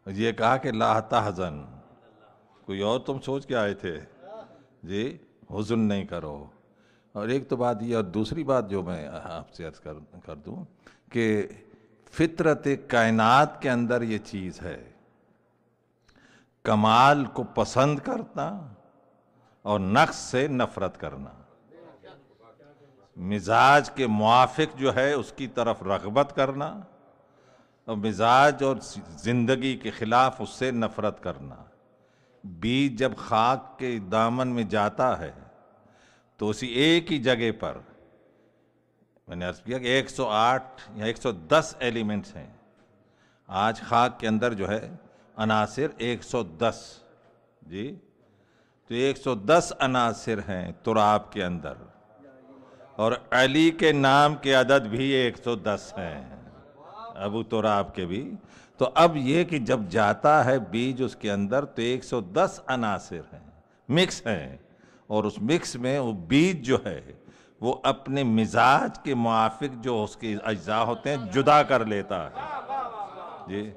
یہ کہا کہ لا تحزن. کوئی اور تم سوچ کے آئے تھے جی، حزن نہیں کرو. اور ایک تو بات یہ، اور دوسری بات جو میں آپ سے عرض کر دوں کہ فطرت کائنات کے اندر یہ چیز ہے، کمال کو پسند کرنا اور نقص سے نفرت کرنا. مزاج کے موافق جو ہے اس کی طرف رغبت کرنا، اور مزاج اور زندگی کے خلاف اس سے نفرت کرنا. بیج جب خاک کے دامن میں جاتا ہے تو اسی ایک ہی جگہ پر، میں نے عرض کیا کہ 108 یا 110 ایلیمنٹس ہیں. آج خاک کے اندر جو ہے عناصر 110 جی، تو 110 عناصر ہیں تراب کے اندر، اور علی کے نام کے عدد بھی 110 ہیں، ابو تراب کے بھی. تو اب یہ کہ جب جاتا ہے بیج اس کے اندر تو 110 عناصر ہیں، مکس ہیں، اور اس مکس میں وہ بیج جو ہے وہ اپنے مزاج کے موافق جو اس کے اجزاء ہوتے ہیں جدا کر لیتا ہے جی،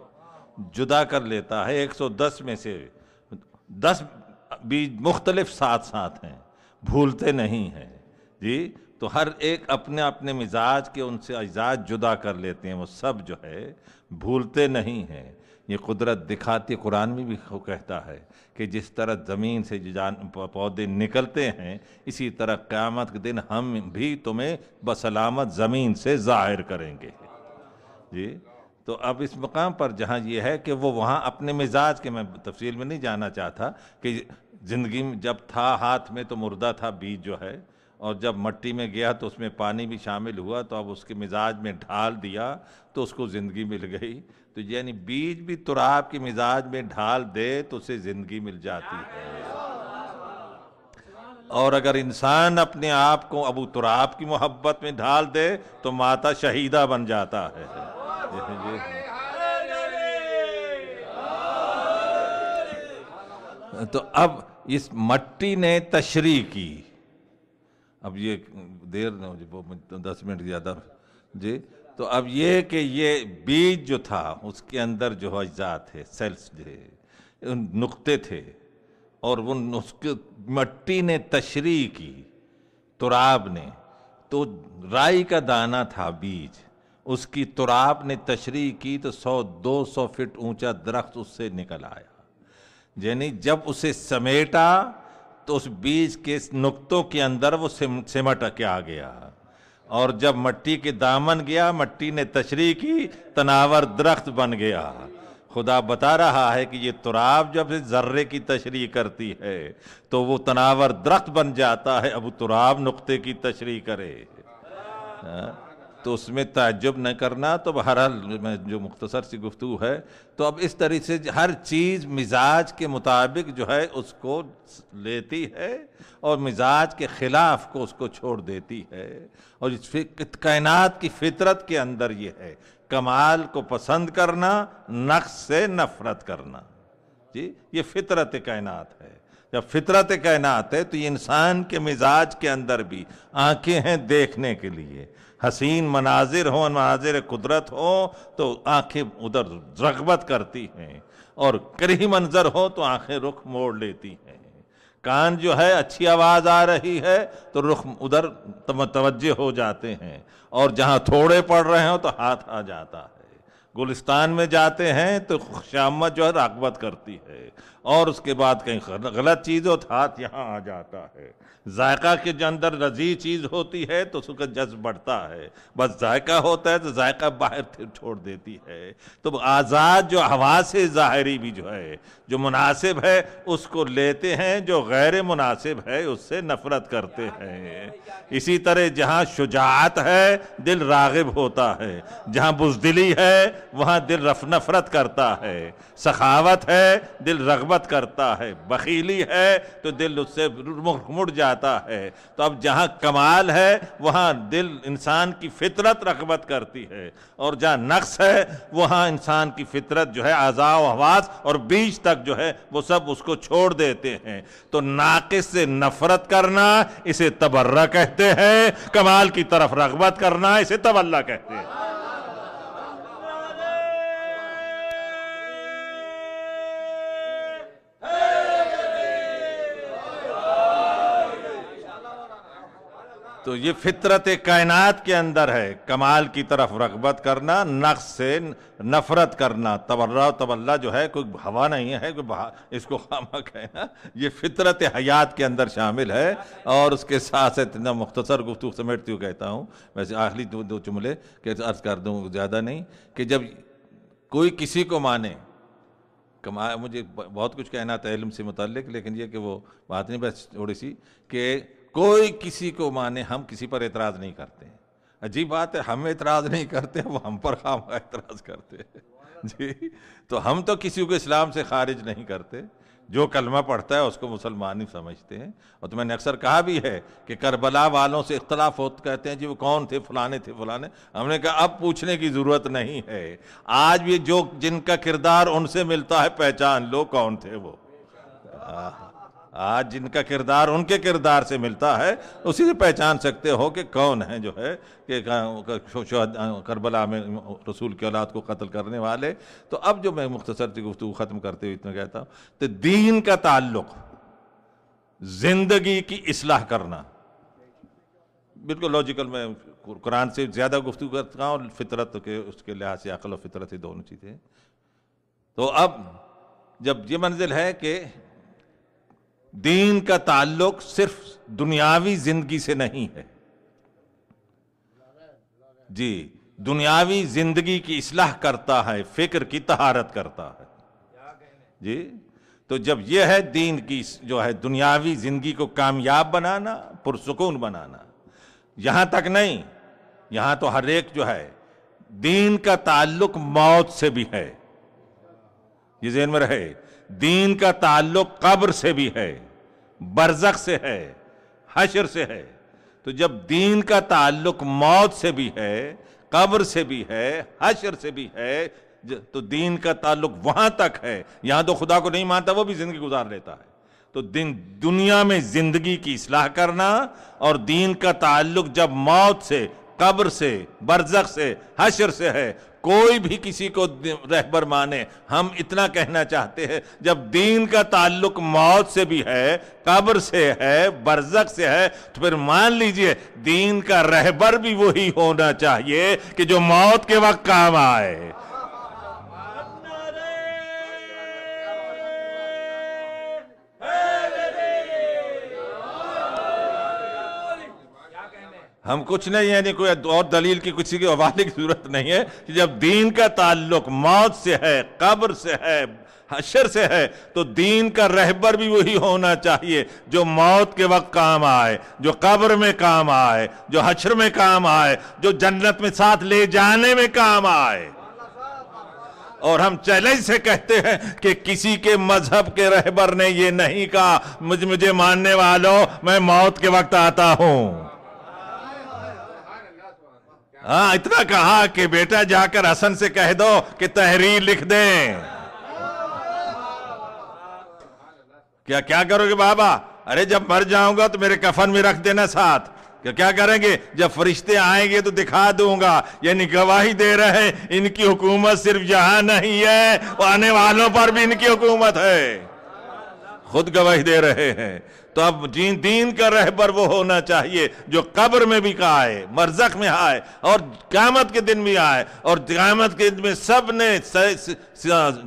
جدا کر لیتا ہے. 110 میں سے 10 بیج مختلف ساتھ ہیں، بھولتے نہیں ہیں جی. تو ہر ایک اپنے اپنے مزاج کے ان سے اجزاء جدا کر لیتے ہیں، وہ سب جو ہے بھولتے نہیں ہیں. یہ قدرت دکھاتی. قرآن میں بھی کہتا ہے کہ جس طرح زمین سے پودے نکلتے ہیں اسی طرح قیامت کے دن ہم بھی تمہیں بسلامت زمین سے ظاہر کریں گے جی. تو اب اس مقام پر جہاں یہ ہے کہ وہ وہاں اپنے مزاج کے، میں تفصیل میں نہیں جانا چاہتا کہ زندگی میں جب تھا ہاتھ میں تو مردہ تھا بیج جو ہے، اور جب مٹی میں گیا تو اس میں پانی بھی شامل ہوا، تو اب اس کے مزاج میں ڈھال دیا تو اس کو زندگی مل گئی. تو یعنی بیج بھی تراب کے مزاج میں ڈھال دے تو اسے زندگی مل جاتی ہے. اور اگر انسان اپنے آپ کو ابو تراب کی محبت میں ڈھال دے تو ماتا شہیدہ بن جاتا ہے. تو اب اس مٹی نے تشریح کی. اب یہ دیر 10 منٹ زیادہ جی. تو اب یہ کہ یہ بیج جو تھا اس کے اندر جو اجزاء تھے، سیلز تھے، نقطے تھے، اور وہ اس کی مٹی نے تشریح کی، تراب نے، تو رائی کا دانہ تھا بیج، اس کی تراب نے تشریح کی تو 100-200 فٹ اونچا درخت اس سے نکل آیا. یعنی جب اسے سمیٹا تو اس بیج کے نقطوں کے اندر وہ سمٹ کے آ گیا، اور جب مٹی کے دامن گیا مٹی نے تشریح کی، تناور درخت بن گیا. خدا بتا رہا ہے کہ یہ تراب جب ذرے کی تشریح کرتی ہے تو وہ تناور درخت بن جاتا ہے. اب تراب نقطے کی تشریح کرے تو اس میں تعجب نہ کرنا. تو بہرحال میں جو مختصر سی گفتگو ہے، تو اب اس طرح سے ہر چیز مزاج کے مطابق جو ہے اس کو لیتی ہے اور مزاج کے خلاف کو اس کو چھوڑ دیتی ہے. اور اس کائنات کی فطرت کے اندر یہ ہے، کمال کو پسند کرنا، نقص سے نفرت کرنا. جی یہ فطرت کائنات ہے. جب فطرت کائنات ہے تو یہ انسان کے مزاج کے اندر بھی آنکھیں ہیں دیکھنے کے لیے. حسین مناظر ہوں، مناظر قدرت ہوں تو آنکھیں ادھر رغبت کرتی ہیں، اور کریہ منظر ہو تو آنکھیں رخ موڑ لیتی ہیں. کان جو ہے اچھی آواز آ رہی ہے تو رخ ادھر متوجہ ہو جاتے ہیں، اور جہاں تھوڑے پڑ رہے ہوں تو ہاتھ آ جاتا ہے. گلستان میں جاتے ہیں تو خشامت جو ہے رغبت کرتی ہے، اور اس کے بعد کہیں غلط چیز ہو تو ہاتھ یہاں آ جاتا ہے. ذائقہ کے اندر لذیذ چیز ہوتی ہے تو اس کا جذب بڑھتا ہے، بس ذائقہ ہوتا ہے تو ذائقہ باہر چھوڑ دیتی ہے. تو آزاد جو حواس ظاہری بھی جو ہے، جو مناسب ہے اس کو لیتے ہیں، جو غیر مناسب ہے اس سے نفرت کرتے ہیں. اسی طرح جہاں شجاعت ہے دل راغب ہوتا ہے، جہاں بزدلی ہے وہاں دل نفرت کرتا ہے. سخاوت ہے دل رغبت کرتا ہے، بخیلی ہے تو دل اس سے مڑ جاتا ہے. تو اب جہاں کمال ہے وہاں دل انسان کی فطرت رغبت کرتی ہے، اور جہاں نقص ہے وہاں انسان کی فطرت جو ہے اعضاء و حواس اور بیج تک جو ہے وہ سب اس کو چھوڑ دیتے ہیں. تو ناقص سے نفرت کرنا اسے تبرہ کہتے ہیں، کمال کی طرف رغبت کرنا اسے تولا کہتے ہیں. تو یہ فطرت کائنات کے اندر ہے، کمال کی طرف رغبت کرنا، نقص سے نفرت کرنا. تولا جو ہے کوئی ہوا نہیں ہے، کوئی اس کو خامہ کہنا، یہ فطرت حیات کے اندر شامل ہے. اور اس کے ساتھ اتنا مختصر گفتگو سمیٹتی ہوں کہتا ہوں، ویسے آخری دو جملے کہ عرض کر دوں زیادہ نہیں، کہ جب کوئی کسی کو مانے، مجھے بہت کچھ کہنا تھا علم سے متعلق، لیکن یہ کہ وہ بات نہیں، بس تھوڑی سی کہ کوئی کسی کو مانے، ہم کسی پر اعتراض نہیں کرتے. عجیب بات ہے، ہم اعتراض نہیں کرتے، وہ ہم پر خواہ اعتراض کرتے ہیں. جی تو ہم تو کسی کو اسلام سے خارج نہیں کرتے، جو کلمہ پڑھتا ہے اس کو مسلمان ہی سمجھتے ہیں. اور تو میں نے اکثر کہا بھی ہے کہ کربلا والوں سے اختلاف ہوتا، کہتے ہیں جی وہ کون تھے، فلانے تھے فلانے. ہم نے کہا اب پوچھنے کی ضرورت نہیں ہے، آج بھی جو جن کا کردار ان سے ملتا ہے پہچان لو کون تھے وہ. آج جن کا کردار ان کے کردار سے ملتا ہے اسی سے پہچان سکتے ہو کہ کون ہیں جو ہے کہ کربلا میں رسول کی اولاد کو قتل کرنے والے. تو اب جو میں مختصر سی گفتگو ختم کرتے ہوئے اتنا کہتا ہوں، تو دین کا تعلق زندگی کی اصلاح کرنا، بالکل لاجیکل. میں قرآن سے زیادہ گفتگو کرتا ہوں، اور فطرت کے اس کے لحاظ سے عقل و فطرت ہی دونوں چیزیں. تو اب جب یہ منزل ہے کہ دین کا تعلق صرف دنیاوی زندگی سے نہیں ہے، جی دنیاوی زندگی کی اصلاح کرتا ہے، فکر کی طہارت کرتا ہے. جی تو جب یہ ہے دین کی جو ہے دنیاوی زندگی کو کامیاب بنانا، پرسکون بنانا، یہاں تک نہیں، یہاں تو ہر ایک جو ہے دین کا تعلق موت سے بھی ہے، یہ ذہن میں رہے. دین کا تعلق قبر سے بھی ہے، برزخ سے ہے، حشر سے ہے. تو جب دین کا تعلق موت سے بھی ہے، قبر سے بھی ہے، حشر سے بھی ہے، تو دین کا تعلق وہاں تک ہے. یہاں تو خدا کو نہیں مانتا وہ بھی زندگی گزار لیتا ہے. تو دنیا میں زندگی کی اصلاح کرنا، اور دین کا تعلق جب موت سے قبر سے، برزخ سے، حشر سے ہے۔ کوئی بھی کسی کو رہبر مانے، ہم اتنا کہنا چاہتے ہیں جب دین کا تعلق موت سے بھی ہے، قبر سے ہے، برزخ سے ہے، تو پھر مان لیجئے دین کا رہبر بھی وہی ہونا چاہیے کہ جو موت کے وقت کام آئے۔ ہم کچھ نہیں، یعنی کوئی اور دلیل کی کسی کے حوالے کی ضرورت نہیں ہے کہ جب دین کا تعلق موت سے ہے، قبر سے ہے، حشر سے ہے، تو دین کا رہبر بھی وہی ہونا چاہیے جو موت کے وقت کام آئے، جو قبر میں کام آئے، جو حشر میں کام آئے، جو جنت میں ساتھ لے جانے میں کام آئے۔ اور ہم چیلنج سے کہتے ہیں کہ کسی کے مذہب کے رہبر نے یہ نہیں کہا مجھے ماننے والوں میں موت کے وقت آتا ہوں۔ ہاں اتنا کہا کہ بیٹا جا کر حسن سے کہہ دو کہ تحریر لکھ دیں۔ کیا کرو گے بابا؟ ارے جب مر جاؤں گا تو میرے کفن میں رکھ دینا ساتھ۔ کیا کریں گے؟ جب فرشتے آئیں گے تو دکھا دوں گا، یعنی گواہی دے رہے ہیں ان کی حکومت صرف یہاں نہیں ہے، آنے والوں پر بھی ان کی حکومت ہے، خود گواہی دے رہے ہیں۔ تو اب دین کا رہبر وہ ہونا چاہیے جو قبر میں بھی آئے، برزخ میں آئے، اور قیامت کے دن بھی آئے، اور قیامت کے دن میں سب نے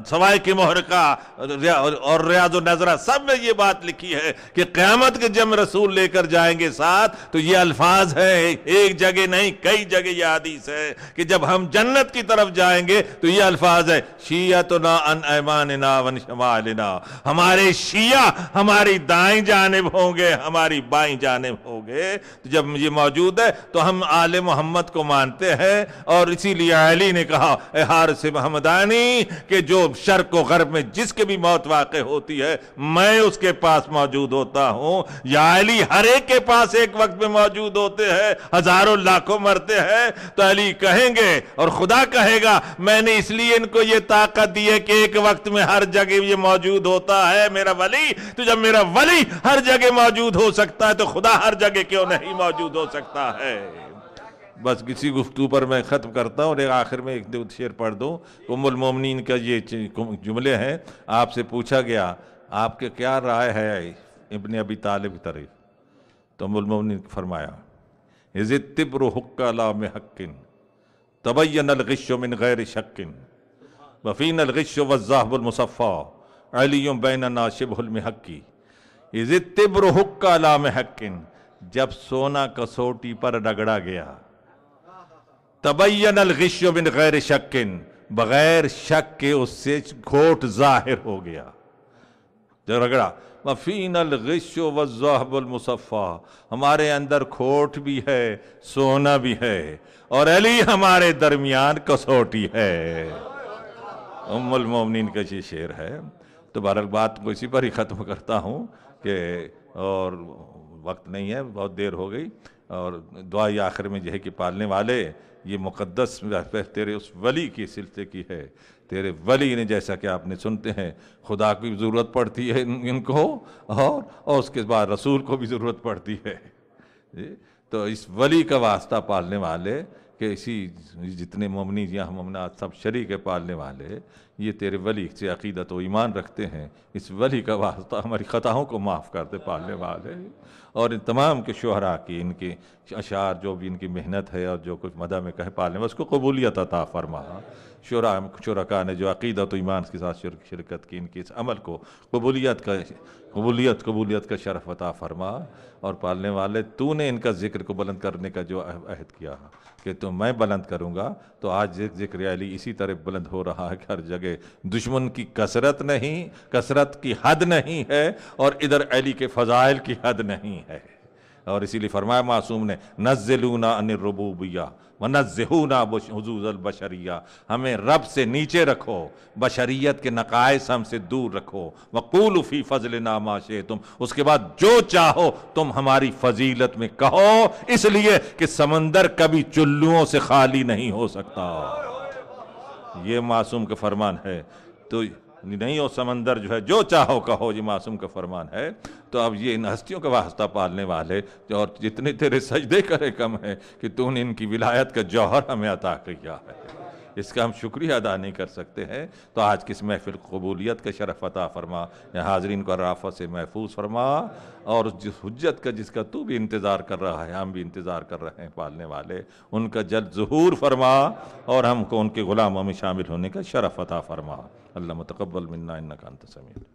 سوائے کی محرقہ اور ریاض النظرہ سب میں یہ بات لکھی ہے کہ قیامت کے جب رسول لے کر جائیں گے ساتھ، تو یہ الفاظ ہیں، ایک جگہ نہیں کئی جگہ یہ حدیث ہے کہ جب ہم جنت کی طرف جائیں گے تو یہ الفاظ ہے شیعتنا عن ایماننا وعن شمالنا، ہمارے شیعہ ہماری دائیں جانب ہوں گے، ہماری بائیں جانب ہوں گے۔ تو جب یہ موجود ہے تو ہم آل محمد کو مانتے ہیں، اور اسی لیے علی نے کہا اے حارث محمدانی کہ جو شرق و غرب میں جس کے بھی موت واقع ہوتی ہے میں اس کے پاس موجود ہوتا ہوں۔ یا علی ہر ایک کے پاس ایک وقت میں موجود ہوتے ہیں، ہزاروں لاکھوں مرتے ہیں، تو علی کہیں گے اور خدا کہے گا میں نے اس لیے ان کو یہ طاقت دی ہے کہ ایک وقت میں ہر جگہ یہ موجود ہوتا ہے میرا ولی۔ تو جب میرا ولی ہر جگہ موجود ہو سکتا ہے تو خدا ہر جگہ کیوں نہیں موجود ہو سکتا ہے؟ بس کسی گفتگو پر میں ختم کرتا ہوں، اور آخر میں ایک دو شعر پڑھ دوں۔ ام المومنین کا یہ جملے ہیں، آپ سے پوچھا گیا آپ کے کیا رائے ہے ابن ابی طالب کی طرف، تو ام المومنین نے فرمایا اذ التبر حق علام حق تبین الغش من غیر شک وفین الغش والذهب المصفى علی بیننا شبہ المحقی۔ اذ التبر حق علام حق، جب سونا کسوٹی پر رگڑا گیا، تبین الغش من غیر شک، بغیر شک کے اس سے کھوٹ ظاہر ہو گیا، جو رگڑا۔ وفین الغش والذهب المصفى، ہمارے اندر کھوٹ بھی ہے، سونا بھی ہے، اور علی ہمارے درمیان کسوٹی ہے۔ ام المومنین کا یہ شعر ہے۔ تو بہرحال بات کو اسی پر ہی ختم کرتا ہوں کہ اور وقت نہیں ہے، بہت دیر ہو گئی، اور دعائی آخر میں یہ ہے کہ پالنے والے یہ مقدس تیرے اس ولی کی سلسلے کی ہے، تیرے ولی نے جیسا کہ آپ نے سنتے ہیں خدا کی ضرورت پڑتی ہے ان کو، اور اس کے بعد رسول کو بھی ضرورت پڑتی ہے، تو اس ولی کا واسطہ پالنے والے کہ اسی جتنے مومنی یا مومنات سب شریک پالنے والے یہ تیرے ولی سے عقیدت و ایمان رکھتے ہیں، اس ولی کا واسطہ ہماری خطاؤں کو معاف کرتے پالنے والے، اور ان تمام کے شہراء کی ان کے اشعار جو بھی ان کی محنت ہے اور جو کچھ مدح میں کہے پالنے میں اس کو قبولیت عطا فرما۔ شرکاء نے جو عقیدت و ایمان کے ساتھ شرکت کی ان کے اس عمل کو قبولیت کا شرف عطا فرما، اور پالنے والے تو نے ان کا ذکر کو بلند کرنے کا جو عہد کیا کہ تو میں بلند کروں گا، تو آج ذکر علی اسی طرح بلند ہو رہا ہے کہ ہر جگہ دشمن کی کثرت کی حد نہیں ہے، اور ادھر علی کے فضائل کی حد نہیں ہے، اور اسی لیے فرمایا معصوم نے نزلونا عن الربوبیہ ونزہونا حظوظ البشریہ، ہمیں رب سے نیچے رکھو، بشریت کے نقائص ہم سے دور رکھو، وقولوا فی فضلنا ما شئتم، اس کے بعد جو چاہو تم ہماری فضیلت میں کہو، اس لیے کہ سمندر کبھی چلوؤں سے خالی نہیں ہو سکتا، یہ معصوم کا فرمان ہے۔ تو نہیں ہو سمندر جو ہے جو چاہو کہو، یہ معصوم کا فرمان ہے۔ تو اب یہ ان ہستیوں کا واسطہ پالنے والے اور جتنے تیرے سجدے کرے کم ہے کہ تو نے ان کی ولایت کا جوہر ہمیں عطا کیا ہے، اس کا ہم شکریہ ادا نہیں کر سکتے ہیں۔ تو آج کس محفل قبولیت کا شرف عطا فرما، یا حاضرین کو رافت سے محفوظ فرما، اور جس حجت کا جس کا تو بھی انتظار کر رہا ہے، ہم بھی انتظار کر رہے ہیں پالنے والے، ان کا جلد ظہور فرما، اور ہم کو ان کے غلاموں میں شامل ہونے کا شرف عطا فرما۔ اللہ متقبل منا انک انت السمیع العلیم۔